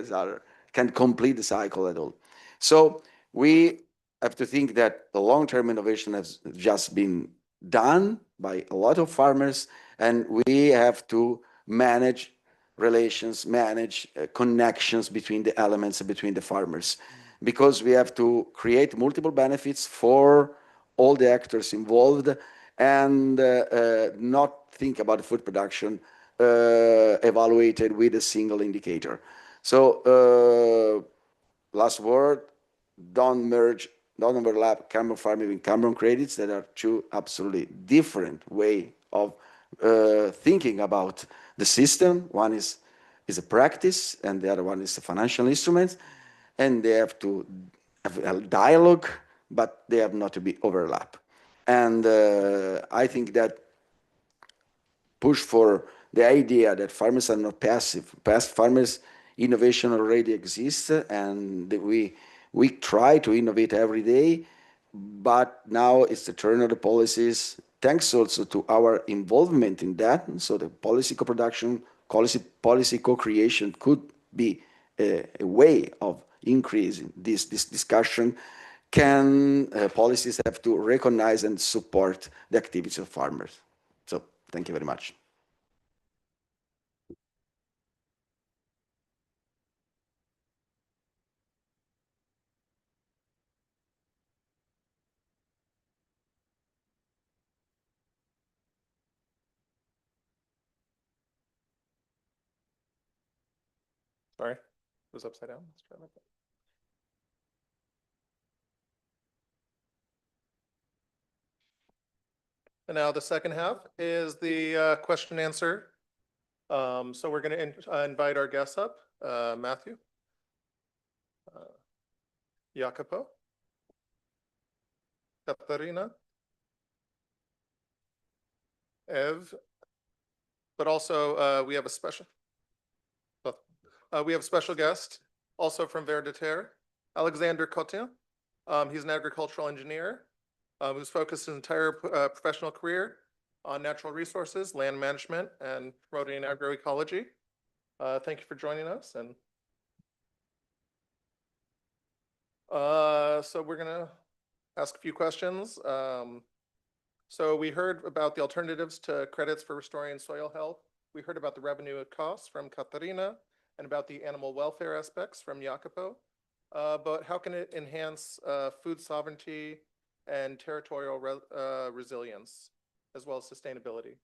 can complete the cycle at all. So we have to think that the long-term innovation has just been done by a lot of farmers, and we have to manage relations, manage connections between the elements and between the farmers, because we have to create multiple benefits for all the actors involved, and not think about food production evaluated with a single indicator. So last word, don't overlap carbon farming with carbon credits. That are two absolutely different way of thinking about the system. One is a practice, and the other one is a financial instrument, and they have to have a dialogue, but they have not to be overlap. And I think that push for the idea that farmers are not passive. Past farmers, innovation already exists, and we try to innovate every day, but now it's the turn of the policies, thanks also to our involvement in that. So the policy co-production, policy co-creation could be a way of increasing this discussion. Can policies have to recognize and support the activities of farmers? So thank you very much. Sorry, it was upside down. Let's try that. And now the second half is the question and answer. So we're going to invite our guests up, Matthew, Jacopo, Caterina, Ev, but also we have a special guest also from Ver de Terre, Alexander Cotin. He's an agricultural engineer who's focused his entire professional career on natural resources, land management, and promoting agroecology. Thank you for joining us. And so we're going to ask a few questions. So we heard about the alternatives to credits for restoring soil health. We heard about the revenue costs from Caterina and about the animal welfare aspects from Jacopo. But how can it enhance food sovereignty and territorial resilience, as well as sustainability?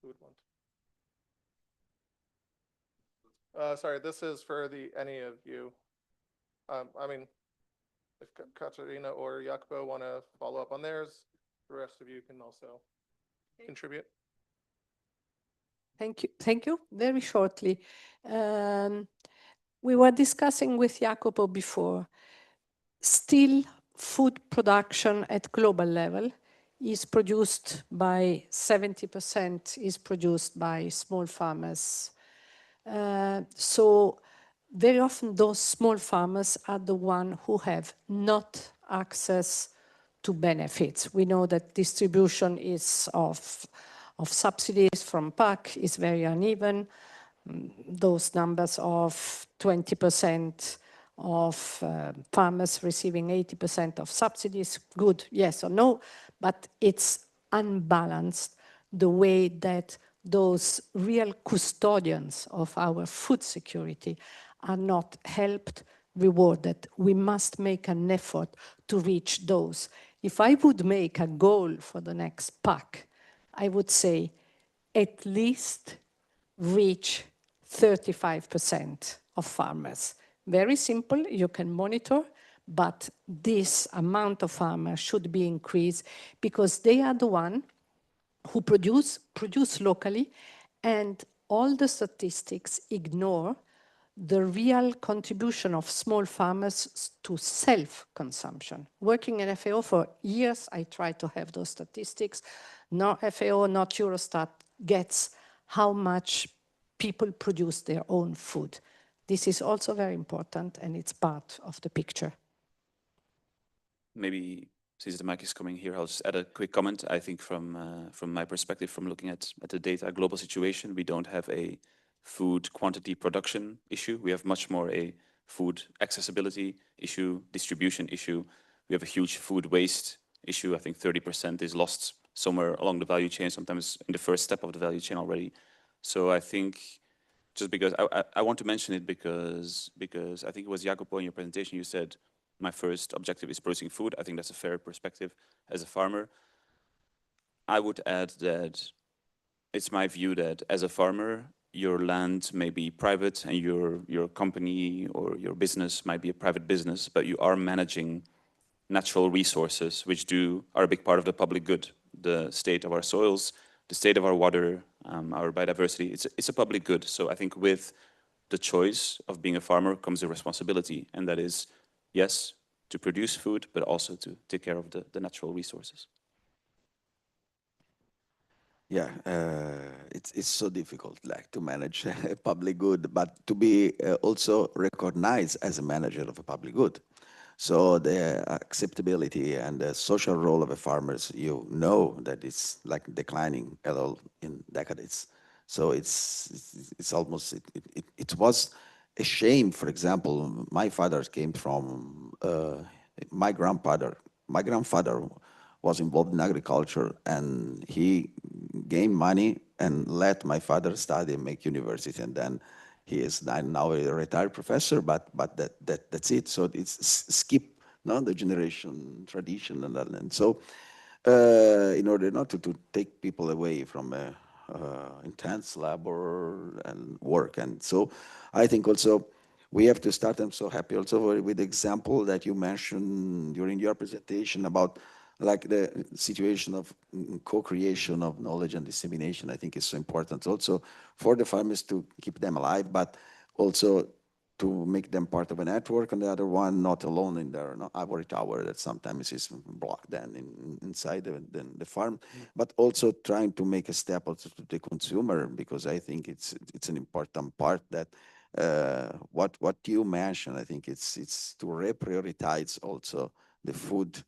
Who would want? Sorry, this is for any of you. I mean, if Caterina or Jacopo want to follow up on theirs, the rest of you can also contribute. Thank you. Thank you. Very shortly. We were discussing with Jacopo before. Still, food production at global level is produced by 70% is produced by small farmers. So very often those small farmers are the ones who have not access to benefits. We know that distribution is of subsidies from PAC is very uneven. Those numbers of 20% of farmers receiving 80% of subsidies, good, yes or no, but it's unbalanced the way that those real custodians of our food security are not helped, rewarded. We must make an effort to reach those. If I would make a goal for the next PAC, I would say at least reach 35% of farmers. Very simple, you can monitor, but this amount of farmers should be increased because they are the one who produce locally, and all the statistics ignore the real contribution of small farmers to self-consumption. Working in FAO for years, I tried to have those statistics. Not FAO, not Eurostat gets how much people produce their own food. This is also very important, and it's part of the picture. Maybe since the mic is coming here, I'll just add a quick comment. I think from my perspective, from looking at the data global situation, we don't have a food quantity production issue. We have much more a food accessibility issue, distribution issue. We have a huge food waste issue. I think 30% is lost somewhere along the value chain, sometimes in the first step of the value chain already. So I think just because I want to mention it because I think it was Jacopo in your presentation, you said, my first objective is producing food. I think that's a fair perspective as a farmer. I would add that it's my view that as a farmer, your land may be private and your company or your business might be a private business, but you are managing natural resources, which are a big part of the public good. The state of our soils, the state of our water, our biodiversity, it's a public good. So I think with the choice of being a farmer comes a responsibility, and that is, yes, to produce food, but also to take care of the natural resources. Yeah, it's so difficult, like, to manage a public good, but to be also recognized as a manager of a public good. So the acceptability and the social role of a farmers, you know that it's like declining at all in decades. So it's almost, it was a shame. For example, my father came from, my grandfather was involved in agriculture, and he gained money and let my father study and make university, and then he is now a retired professor, but that's it. So it's skip, no, the generation tradition and so in order not to take people away from intense labor and work, and so I think also we have to start. I'm so happy also with the example that you mentioned during your presentation about like the situation of co-creation of knowledge and dissemination. I think is so important also for the farmers to keep them alive, but also to make them part of a network, and the other one not alone in their ivory tower that sometimes is blocked then inside the farm, but also trying to make a step also to the consumer, because I think it's an important part that what you mentioned. I think it's to reprioritize also the food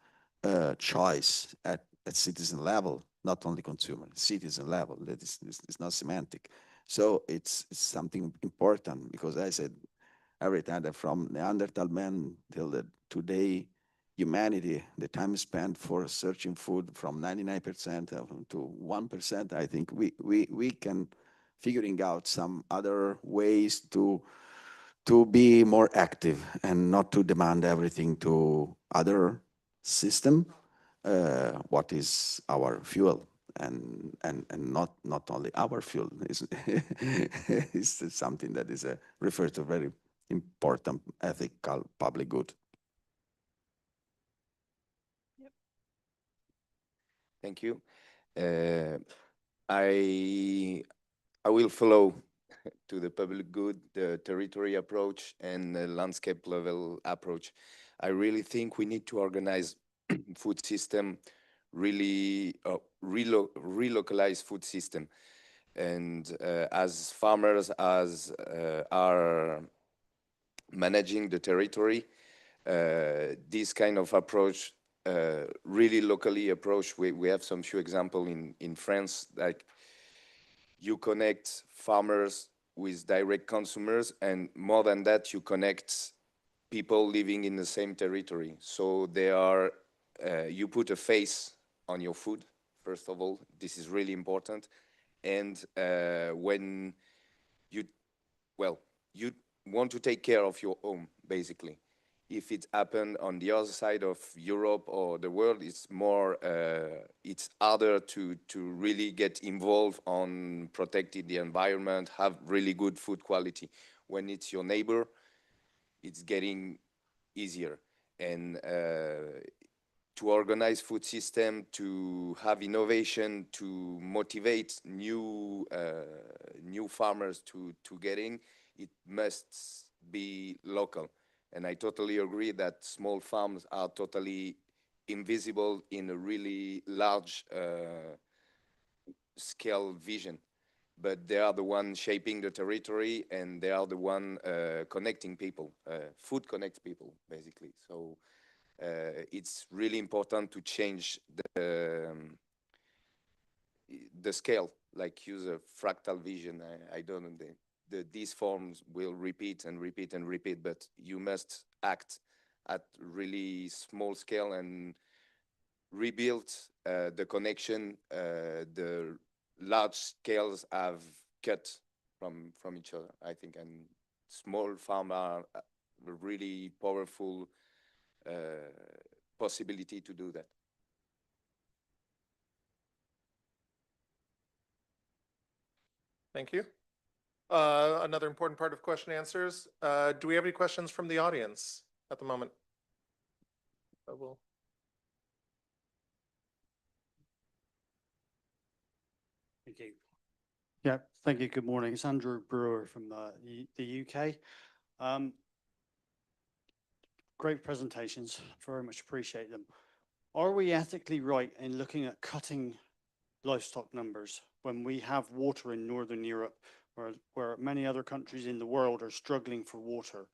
choice at citizen level, not only consumer, citizen level. That is not semantic. So it's something important, because I said every time that from Neanderthal man till today, humanity, the time spent for searching food from 99% to 1%, I think we can figuring out some other ways to be more active and not to demand everything to other system, what is our fuel, and not only our fuel is is something that is referred to very important ethical public good. Thank you. I will follow to the public good, the territory approach, and the landscape level approach. I really think we need to organize food system, really relocalize food system. And as farmers, as are managing the territory, this kind of approach, really locally approach, we have some few examples in France, like you connect farmers with direct consumers, and more than that, you connect people living in the same territory. So they are, you put a face on your food, first of all. This is really important. and when you want to take care of your home, basically. If it happened on the other side of Europe or the world, it's more, it's harder to really get involved on protecting the environment, have really good food quality. When it's your neighbor, it's getting easier. And to organize food system, to have innovation, to motivate new farmers to get in, it must be local. And I totally agree that small farms are totally invisible in a really large scale vision. But they are the one shaping the territory, and they are the one connecting people. Food connects people, basically. So it's really important to change the scale, like use a fractal vision. I don't know, these forms will repeat and repeat and repeat, but you must act at really small scale and rebuild the connection the large scales have cut from each other, I think. And small farm are a really powerful possibility to do that. Thank you. Another important part of question answers. Do we have any questions from the audience at the moment? Thank you. Yeah, thank you. Good morning. It's Andrew Brewer from the UK. Great presentations. Very much appreciate them. Are we ethically right in looking at cutting livestock numbers when we have water in Northern Europe, where many other countries in the world are struggling for water?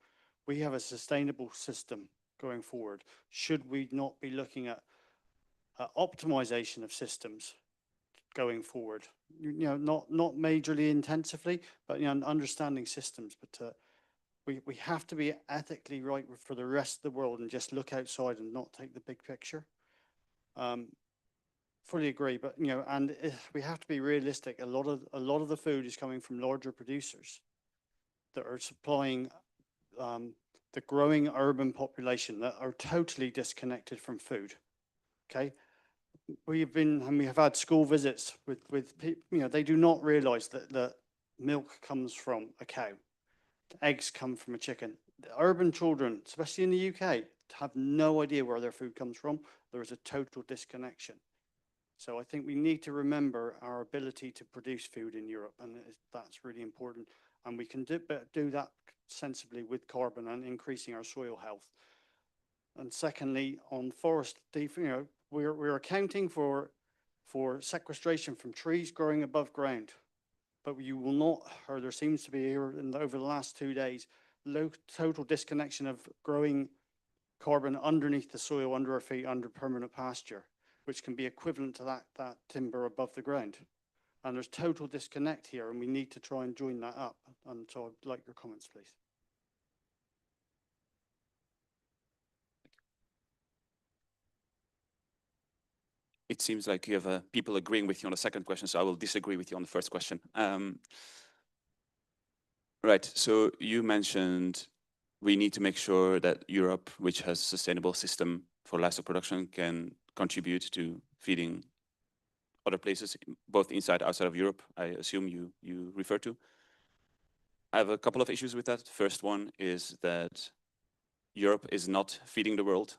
We have a sustainable system going forward. Should we not be looking at optimization of systems going forward? Not majorly intensively, but understanding systems. But we have to be ethically right for the rest of the world and just look outside and not take the big picture. Fully agree, but and we have to be realistic. A lot of the food is coming from larger producers that are supplying the growing urban population that are totally disconnected from food. Okay, we have had school visits with people. They do not realize that milk comes from a cow, eggs come from a chicken. The urban children, especially in the UK, have no idea where their food comes from. There is a total disconnection. So I think we need to remember our ability to produce food in Europe, and that's really important. And we can do that sensibly with carbon and increasing our soil health. And secondly, on forest, we're accounting for sequestration from trees growing above ground, but you will not, or there seems to be here over the last 2 days, total disconnection of growing carbon underneath the soil under our feet under permanent pasture, which can be equivalent to that timber above the ground. And there's total disconnect here, and we need to try and join that up. And so I'd like your comments, please. It seems like you have people agreeing with you on the second question, so I will disagree with you on the first question. Right, so you mentioned we need to make sure that Europe, which has a sustainable system for livestock production, can contribute to feeding other places, both inside and outside of Europe, I assume you refer to. I have a couple of issues with that. First one is that Europe is not feeding the world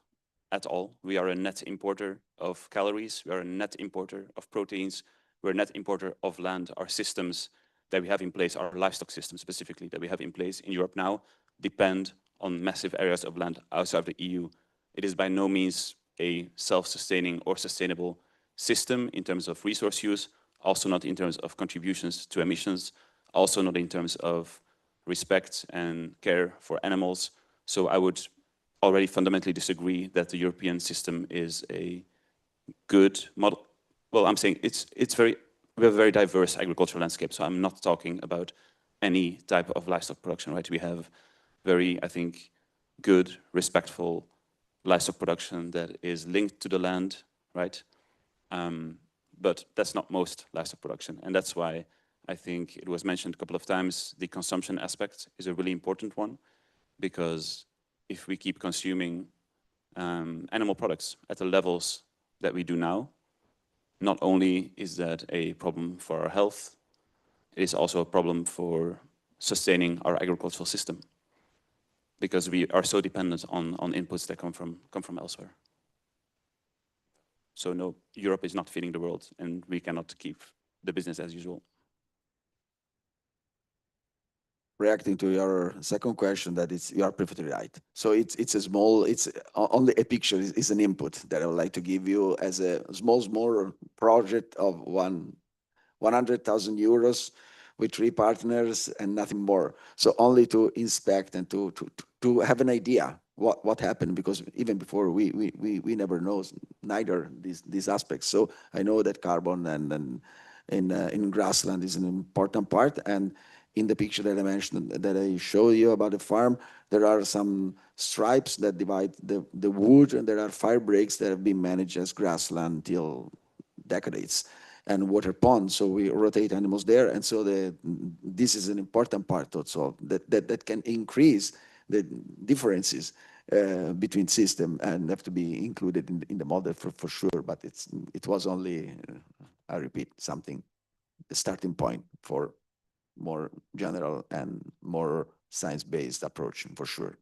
at all. We are a net importer of calories. We are a net importer of proteins. We're a net importer of land. Our systems that we have in place, our livestock systems specifically that we have in place in Europe now, depend on massive areas of land outside of the EU. It is by no means a self-sustaining or sustainable system in terms of resource use, also not in terms of contributions to emissions, also not in terms of respect and care for animals. So I would already fundamentally disagree that the European system is a good model. Well, I'm saying we have a very diverse agricultural landscape, so I'm not talking about any type of livestock production, right? We have very, I think, good, respectful livestock production that is linked to the land, right? but that's not most livestock production. And that's why I think it was mentioned a couple of times, the consumption aspect is a really important one, because if we keep consuming animal products at the levels that we do now, not only is that a problem for our health, it is also a problem for sustaining our agricultural system, because we are so dependent on inputs that come from elsewhere. So no, Europe is not feeding the world, and we cannot keep the business as usual. Reacting to your second question, that you are perfectly right. So it's a small, it's only a picture is an input that I would like to give you as a small project of 100,000 euros with 3 partners and nothing more. So only to inspect and to have an idea what happened, because even before we never know neither these aspects. So I know that carbon and in grassland is an important part. And in the picture that I mentioned, that I show you about the farm, there are some stripes that divide the wood, and there are fire breaks that have been managed as grassland till decades, and water ponds. So we rotate animals there, and so this is an important part also that can increase the differences between system and have to be included in the model for sure. But it was only, I repeat, something, the starting point for more general and more science-based approach for sure.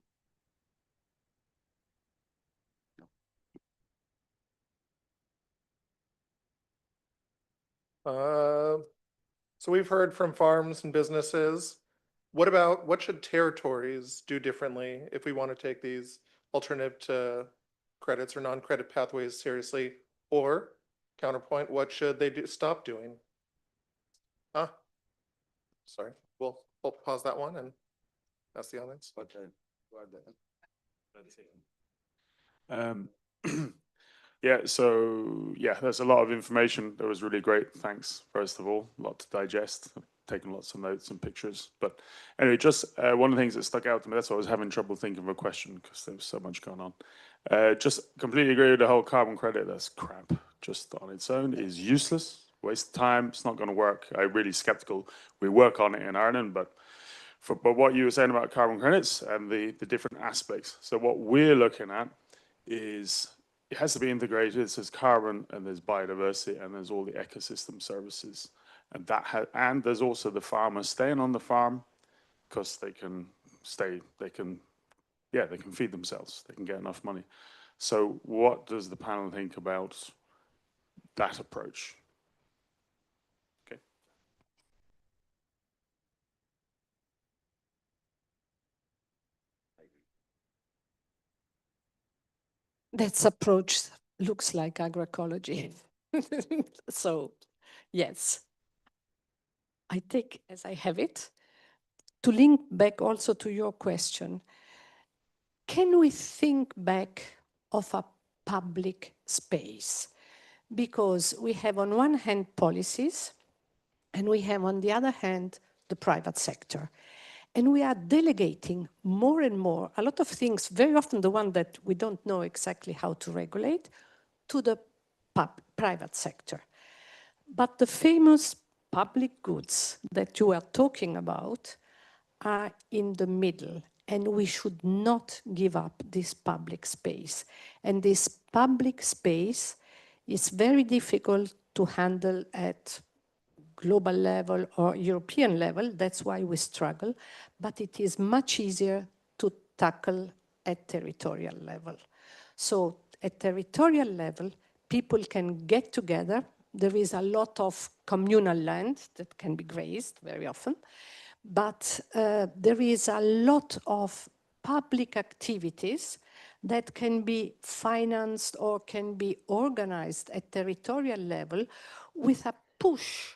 So we've heard from farms and businesses. What should territories do differently if we want to take these alternative to credits or non-credit pathways seriously? Or counterpoint, what should they stop doing? Sorry, we'll pause that one and ask the audience. Yeah, so there's a lot of information that was really great. Thanks, first of all, a lot to digest. I've taken lots of notes and pictures. But anyway, just one of the things that stuck out to me, that's why I was having trouble thinking of a question, because there was so much going on. Just completely agree with the whole carbon credit. That's crap. Just on its own is useless, waste of time. It's not going to work. I'm really skeptical. We work on it in Ireland, but what you were saying about carbon credits and the different aspects. So what we're looking at is it has to be integrated. There's carbon and there's biodiversity and there's all the ecosystem services, and and there's also the farmers staying on the farm because they can feed themselves. They can get enough money. So what does the panel think about that approach? Okay. That approach looks like agroecology. So, yes. I take as I have it. To link back also to your question, can we think back of a public space? Because we have on one hand policies, and we have on the other hand the private sector. And we are delegating more and more, a lot of things, very often the one that we don't know exactly how to regulate, to the private sector. But the famous public goods that you are talking about are in the middle, and we should not give up this public space. And this public space is very difficult to handle at global level or European level. That's why we struggle, but it is much easier to tackle at territorial level. So at territorial level, people can get together. There is a lot of communal land that can be grazed very often, but there is a lot of public activities that can be financed or can be organized at territorial level with a push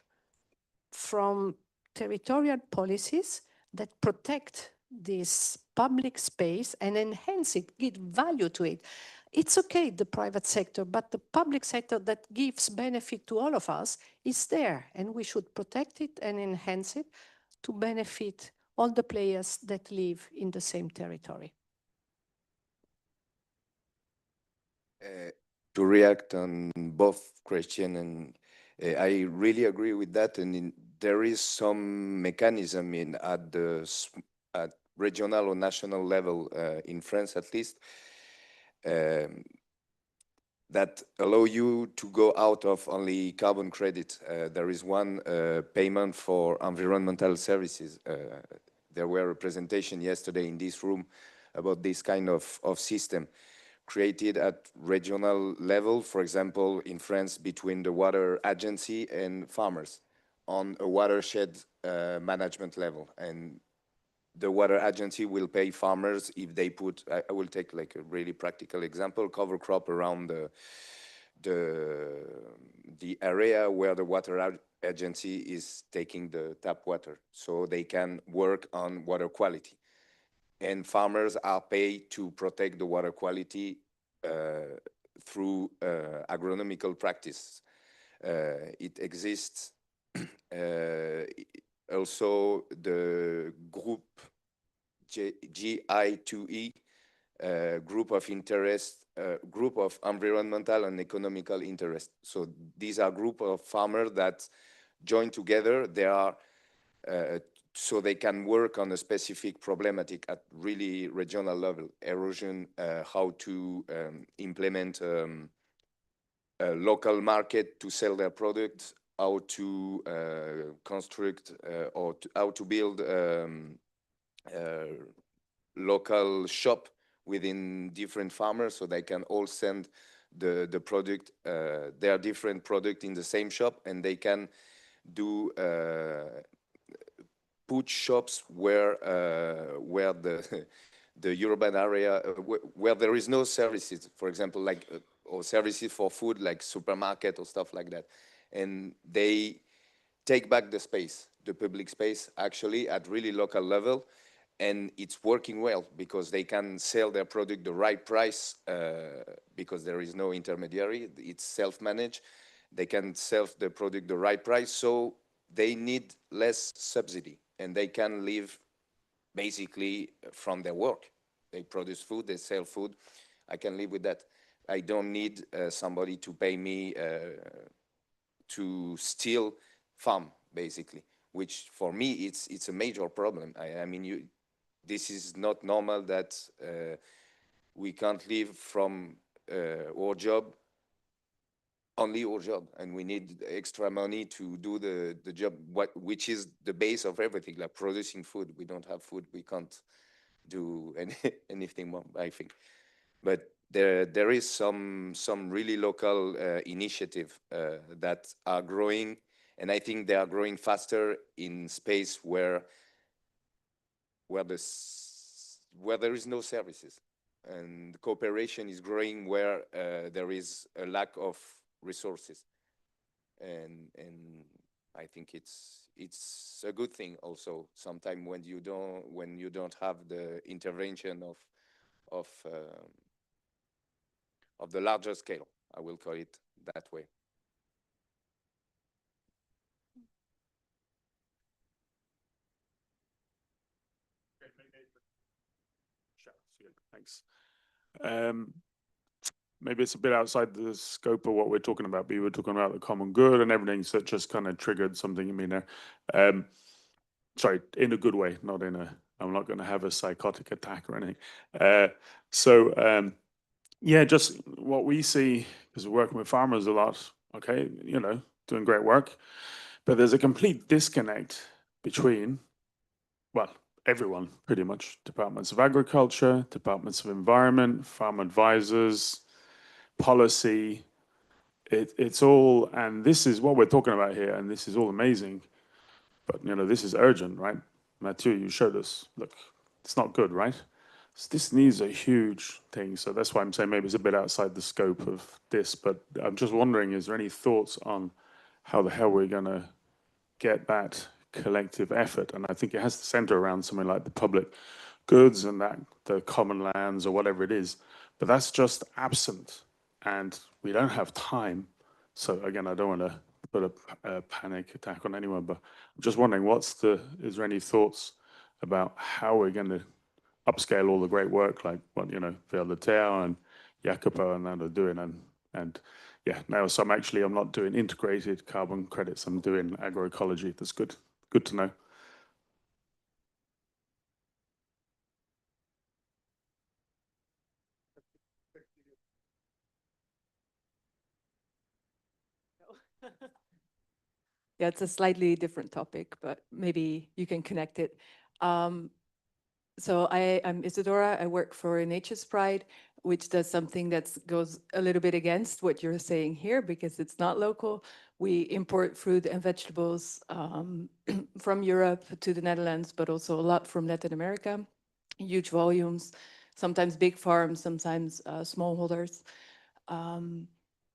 from territorial policies that protect this public space and enhance it, give value to it. It's okay, the private sector, but the public sector that gives benefit to all of us is there, and we should protect it and enhance it to benefit all the players that live in the same territory. To react on both question I really agree with that, and there is some mechanism at regional or national level in France, at least, that allow you to go out of only carbon credit. There is one payment for environmental services. There were a presentation yesterday in this room about this kind of system created at regional level, for example, in France, between the water agency and farmers on a watershed management level. And the water agency will pay farmers if they put, I will take like a really practical example, cover crop around the area where the water agency is taking the tap water, so they can work on water quality. And farmers are paid to protect the water quality through agronomical practice. It exists also the group GI2E, group of interest, group of environmental and economical interest. So these are group of farmers that join together. They are so they can work on a specific problematic at really regional level, erosion, how to implement a local market to sell their products, how to construct or how to build local shop within different farmers, so they can all send the product, their different product in the same shop, and they can do put shops where the the urban area where there is no services, for example, like or services for food like supermarket or stuff like that, and they take back the space, the public space, actually at really local level. And it's working well because they can sell their product the right price because there is no intermediary. It's self-managed. They can sell the product the right price, so they need less subsidy and they can live basically from their work. They produce food, they sell food. I can live with that. I don't need somebody to pay me to steal farm, basically, which for me it's a major problem. I mean, this is not normal that we can't live from our job, only our job, and we need extra money to do the job, which is the base of everything, like producing food. We don't have food, we can't do anything more, I think. But there is some really local initiative that are growing, and I think they are growing faster in space where there is no services, and cooperation is growing where there is a lack of resources, and I think it's a good thing also sometimes when you don't have the intervention of the larger scale. I will call it that way. Thanks. Maybe it's a bit outside the scope of what we're talking about, but you were talking about the common good and everything, so it just kind of triggered something in me there. Sorry, in a good way, not in a, I'm not going to have a psychotic attack or anything. Yeah, just what we see, because we're working with farmers a lot, okay, you know, doing great work, but there's a complete disconnect between, well, everyone, pretty much, departments of agriculture, departments of environment, farm advisors, policy. It's all, and this is what we're talking about here, and this is all amazing, but you know, this is urgent, right? Mathieu, you showed us, look, it's not good, right? So this needs a huge thing. So that's why I'm saying maybe it's a bit outside the scope of this, but I'm just wondering, is there any thoughts on how the hell we're gonna get that collective effort? And I think it has to center around something like the public goods and that the common lands or whatever it is, but that's just absent and we don't have time. So again, I don't want to put a panic attack on anyone, but I'm just wondering, is there any thoughts about how we're going to upscale all the great work like what, you know, Ver de Terre and Jacopo and that are doing, and yeah, now so I'm not doing integrated carbon credits. I'm doing agroecology. That's good. Good to know. Yeah, it's a slightly different topic, but maybe you can connect it. So I'm Isadora. I work for Nature's Pride, which does something that goes a little bit against what you're saying here because it's not local. We import fruit and vegetables from Europe to the Netherlands, but also a lot from Latin America, huge volumes, sometimes big farms, sometimes smallholders.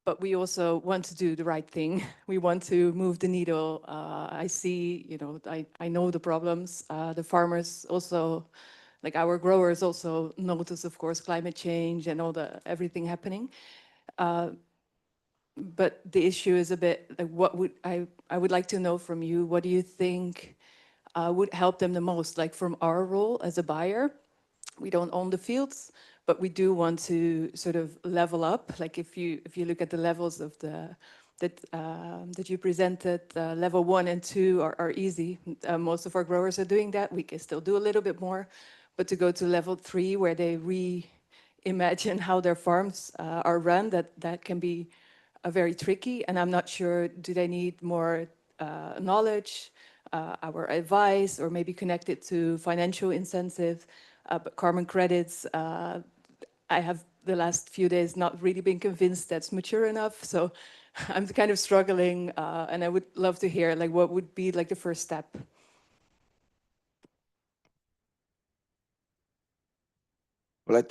But we also want to do the right thing. We want to move the needle. I see, I know the problems. The farmers also, like our growers also notice, of course, climate change and everything happening. But the issue is a bit like I would like to know from you, what do you think would help them the most? Like from our role as a buyer, we don't own the fields, but we do want to sort of level up. Like if you look at the levels of that you presented, level 1 and 2 are easy. Most of our growers are doing that. We can still do a little bit more, but to go to level 3 where they reimagine how their farms are run, that can be very tricky. And I'm not sure, do they need more knowledge, our advice, or maybe connect it to financial incentive? But carbon credits, I have the last few days not really been convinced that's mature enough. So I'm kind of struggling, and I would love to hear like what would be like the first step. Well,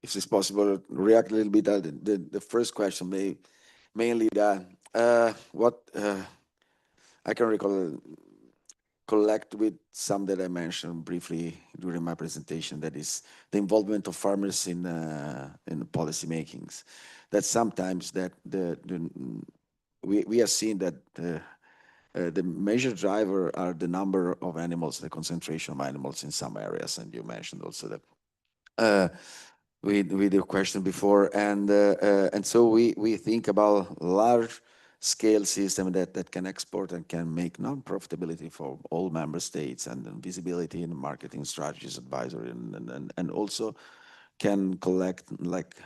if it's possible, react a little bit at the first question, mainly that what I can recall collect with some that I mentioned briefly during my presentation, that is the involvement of farmers in policy makings. That sometimes that we are seeing that the major driver are the number of animals, the concentration of animals in some areas, and you mentioned also that with the question before, and so we think about large scale system that can export and can make non-profitability for all member states, and visibility in marketing strategies, advisory, and also can collect like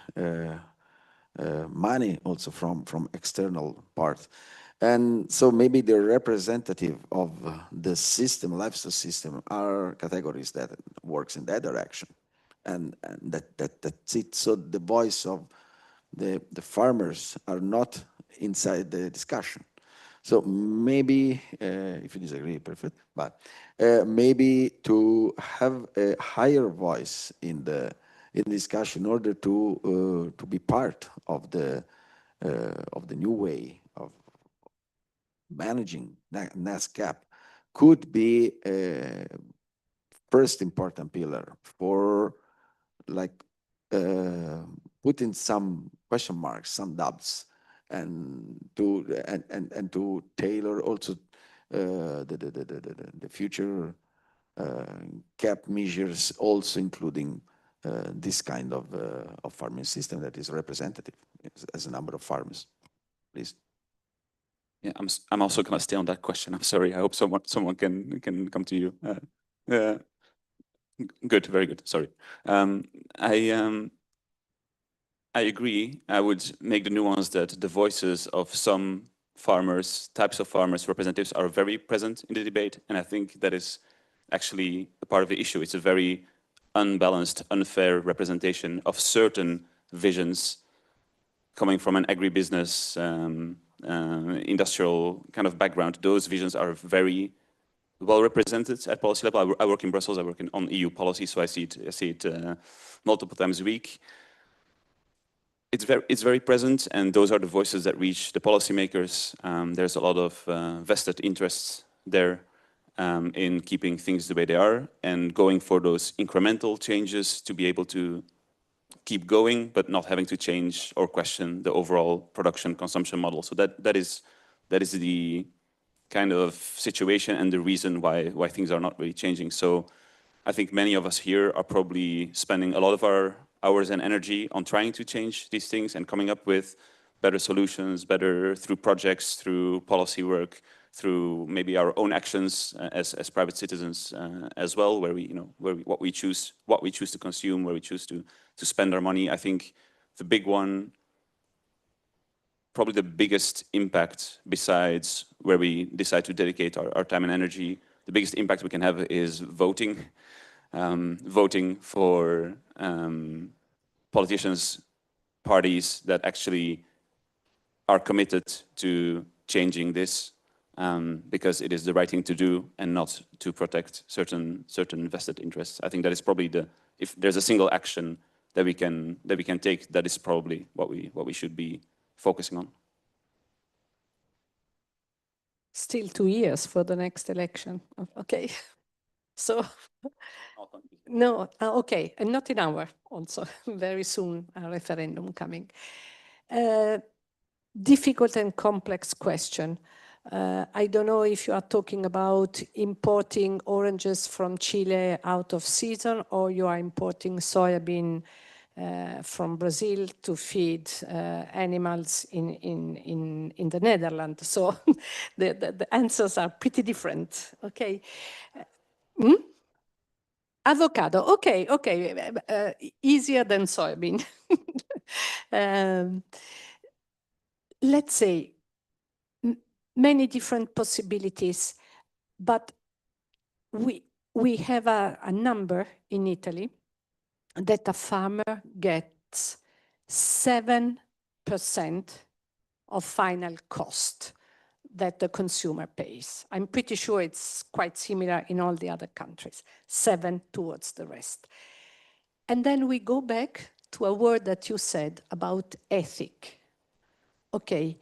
money also from external parts. And so maybe the representative of the system, lifestyle system, are categories that works in that direction. And that's it. So the voice of the farmers are not inside the discussion. So maybe, if you disagree, perfect, but maybe to have a higher voice in the discussion in order to be part of the new way of managing NASCAP could be a first important pillar for like putting some question marks, some doubts, and to tailor also the future cap measures, also including this kind of farming system that is representative as a number of farmers. Please. Yeah, I'm also gonna stay on that question. I'm sorry. I hope someone can come to you. Good, very good. Sorry. I agree. I would make the nuance that the voices of some farmers, types of farmers, representatives are very present in the debate, and I think that is actually a part of the issue. It's a very unbalanced, unfair representation of certain visions coming from an agribusiness, industrial kind of background. Those visions are very well represented at policy level. I work in Brussels. I work on EU policy, so I see it multiple times a week. It's very present, and those are the voices that reach the policymakers. There's a lot of vested interests there in keeping things the way they are and going for those incremental changes to be able to keep going, but not having to change or question the overall production consumption model. So that is the kind of situation and the reason why things are not really changing. So I think many of us here are probably spending a lot of our hours and energy on trying to change these things and coming up with better solutions, better through projects, through policy work, through maybe our own actions as private citizens as well, where what we choose to consume, where we choose to spend our money. I think the big one, probably the biggest impact besides where we decide to dedicate our time and energy, the biggest impact we can have is voting. Voting for politicians, parties that actually are committed to changing this, because it is the right thing to do and not to protect certain vested interests. I think that is probably if there's a single action that we can take, that is probably what we should be focusing on. Still 2 years for the next election. Okay. So, no, okay, and not in our also, very soon a referendum coming. Difficult and complex question. I don't know if you are talking about importing oranges from Chile out of season, or you are importing soybean from Brazil to feed animals in the Netherlands. So the answers are pretty different. Okay. Avocado. Okay. Easier than soybean. Let's say many different possibilities, but we have a number in Italy that a farmer gets 7% of final cost that the consumer pays. I'm pretty sure it's quite similar in all the other countries, 7 towards the rest. And then we go back to a word that you said about ethic. Okay,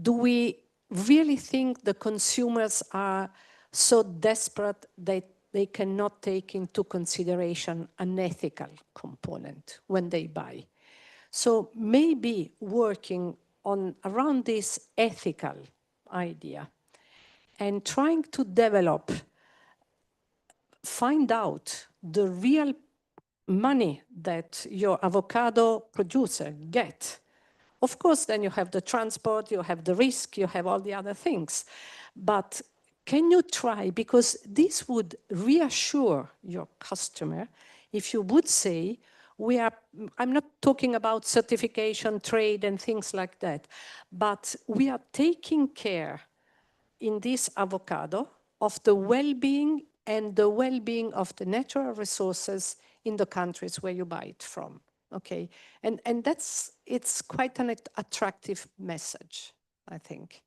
do we really think the consumers are so desperate that they cannot take into consideration an ethical component when they buy? So maybe working around this ethical idea and trying to find out the real money that your avocado producer gets. Of course, then you have the transport, you have the risk, you have all the other things. But can you try, because this would reassure your customer if you would say, I'm not talking about certification, trade and things like that, but we are taking care in this avocado of the well-being and the well-being of the natural resources in the countries where you buy it from. Okay, and it's quite an attractive message, I think.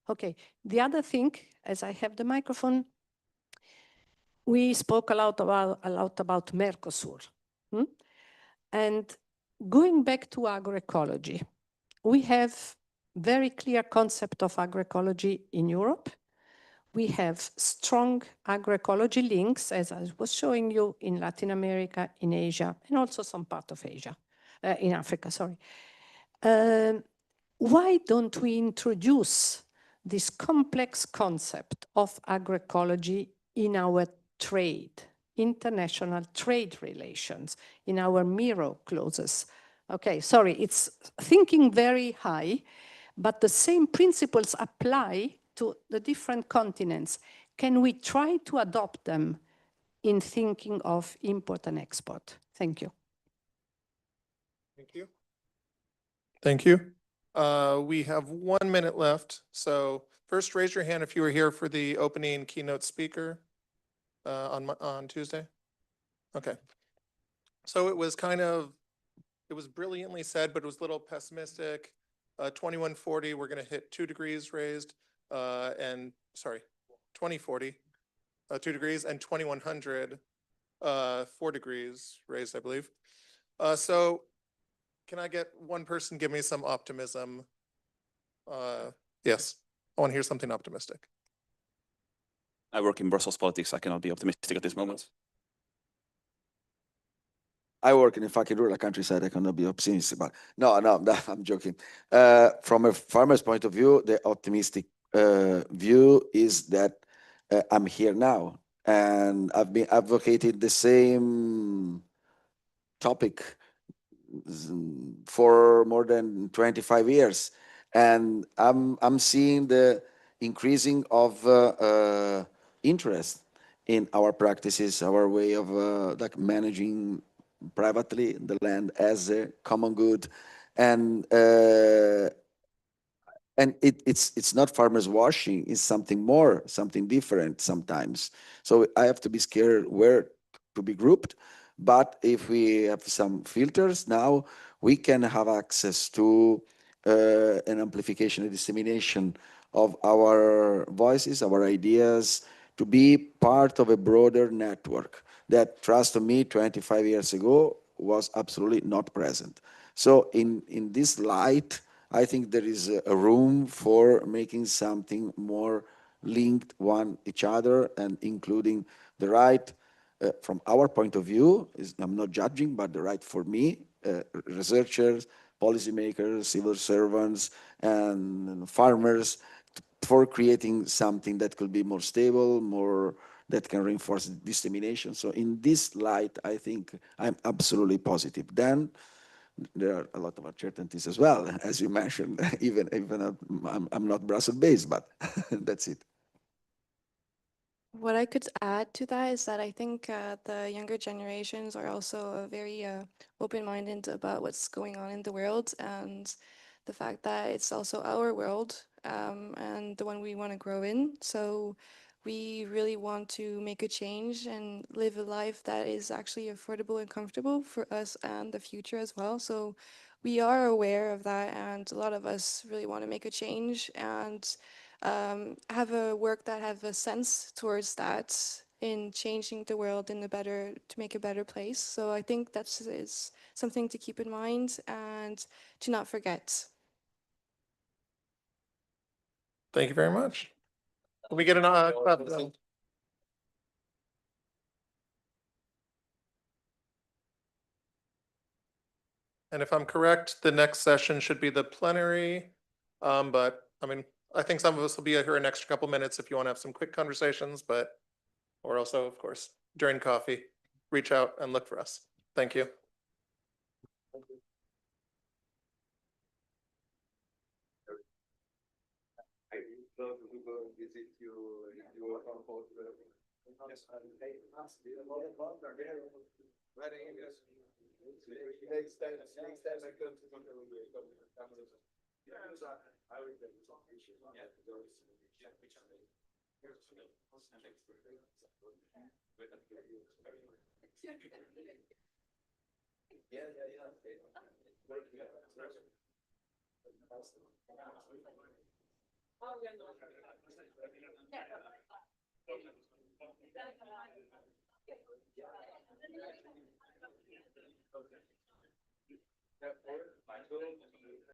Okay, the other thing, as I have the microphone, we spoke a lot about Mercosur. And going back to agroecology, we have very clear concept of agroecology in Europe. We have strong agroecology links, as I was showing you, in Latin America, in Asia, and also some part of Asia, in Africa, sorry. Why don't we introduce this complex concept of agroecology in our trade, international trade relations, in our Miro clauses? Okay, sorry, it's thinking very high, but the same principles apply to the different continents. Can we try to adopt them in thinking of import and export? Thank you. Thank you. Thank you. We have 1 minute left. So first, raise your hand if you were here for the opening keynote speaker on Tuesday. Okay. So it was brilliantly said, but it was a little pessimistic. 2140, we're going to hit 2 degrees raised, 2040, 2 degrees, and 2100, 4 degrees raised, I believe. So can I get one person give me some optimism? Yes, I want to hear something optimistic. I work in Brussels politics. I cannot be optimistic at this moment. I work in a fucking rural countryside. I cannot be optimistic, but no, I'm joking. From a farmer's point of view, the optimistic view is that I'm here now, and I've been advocating the same topic for more than 25 years, and I'm seeing the increasing of interest in our practices, our way of like managing privately the land as a common good, and it's not farmers washing, it's something more, something different sometimes. So I have to be scared where to be grouped. But if we have some filters now, we can have access to an amplification and dissemination of our voices, our ideas, to be part of a broader network that, trust me, 25 years ago was absolutely not present. So in this light, I think there is a room for making something more linked one each other, and including the right, from our point of view, I'm not judging, but the right for me, researchers, policymakers, civil servants, and farmers, for creating something that could be more stable, more that can reinforce dissemination. So in this light, I think I'm absolutely positive. Then there are a lot of uncertainties as well, as you mentioned. even I'm not Brussels based, but that's it. What I could add to that is that I think the younger generations are also very open-minded about what's going on in the world, and the fact that it's also our world and the one we want to grow in. So we really want to make a change and live a life that is actually affordable and comfortable for us and the future as well. So we are aware of that, and a lot of us really want to make a change and have a work that have a sense towards that in changing the world in a better, to make a better place. So I think that's is something to keep in mind and to not forget. Thank you very much. Can we get an clap? And if I'm correct, the next session should be the plenary. But I mean, I think some of us will be here an extra couple minutes if you want to have some quick conversations, but, or also, of course, during coffee, reach out and look for us. Thank you.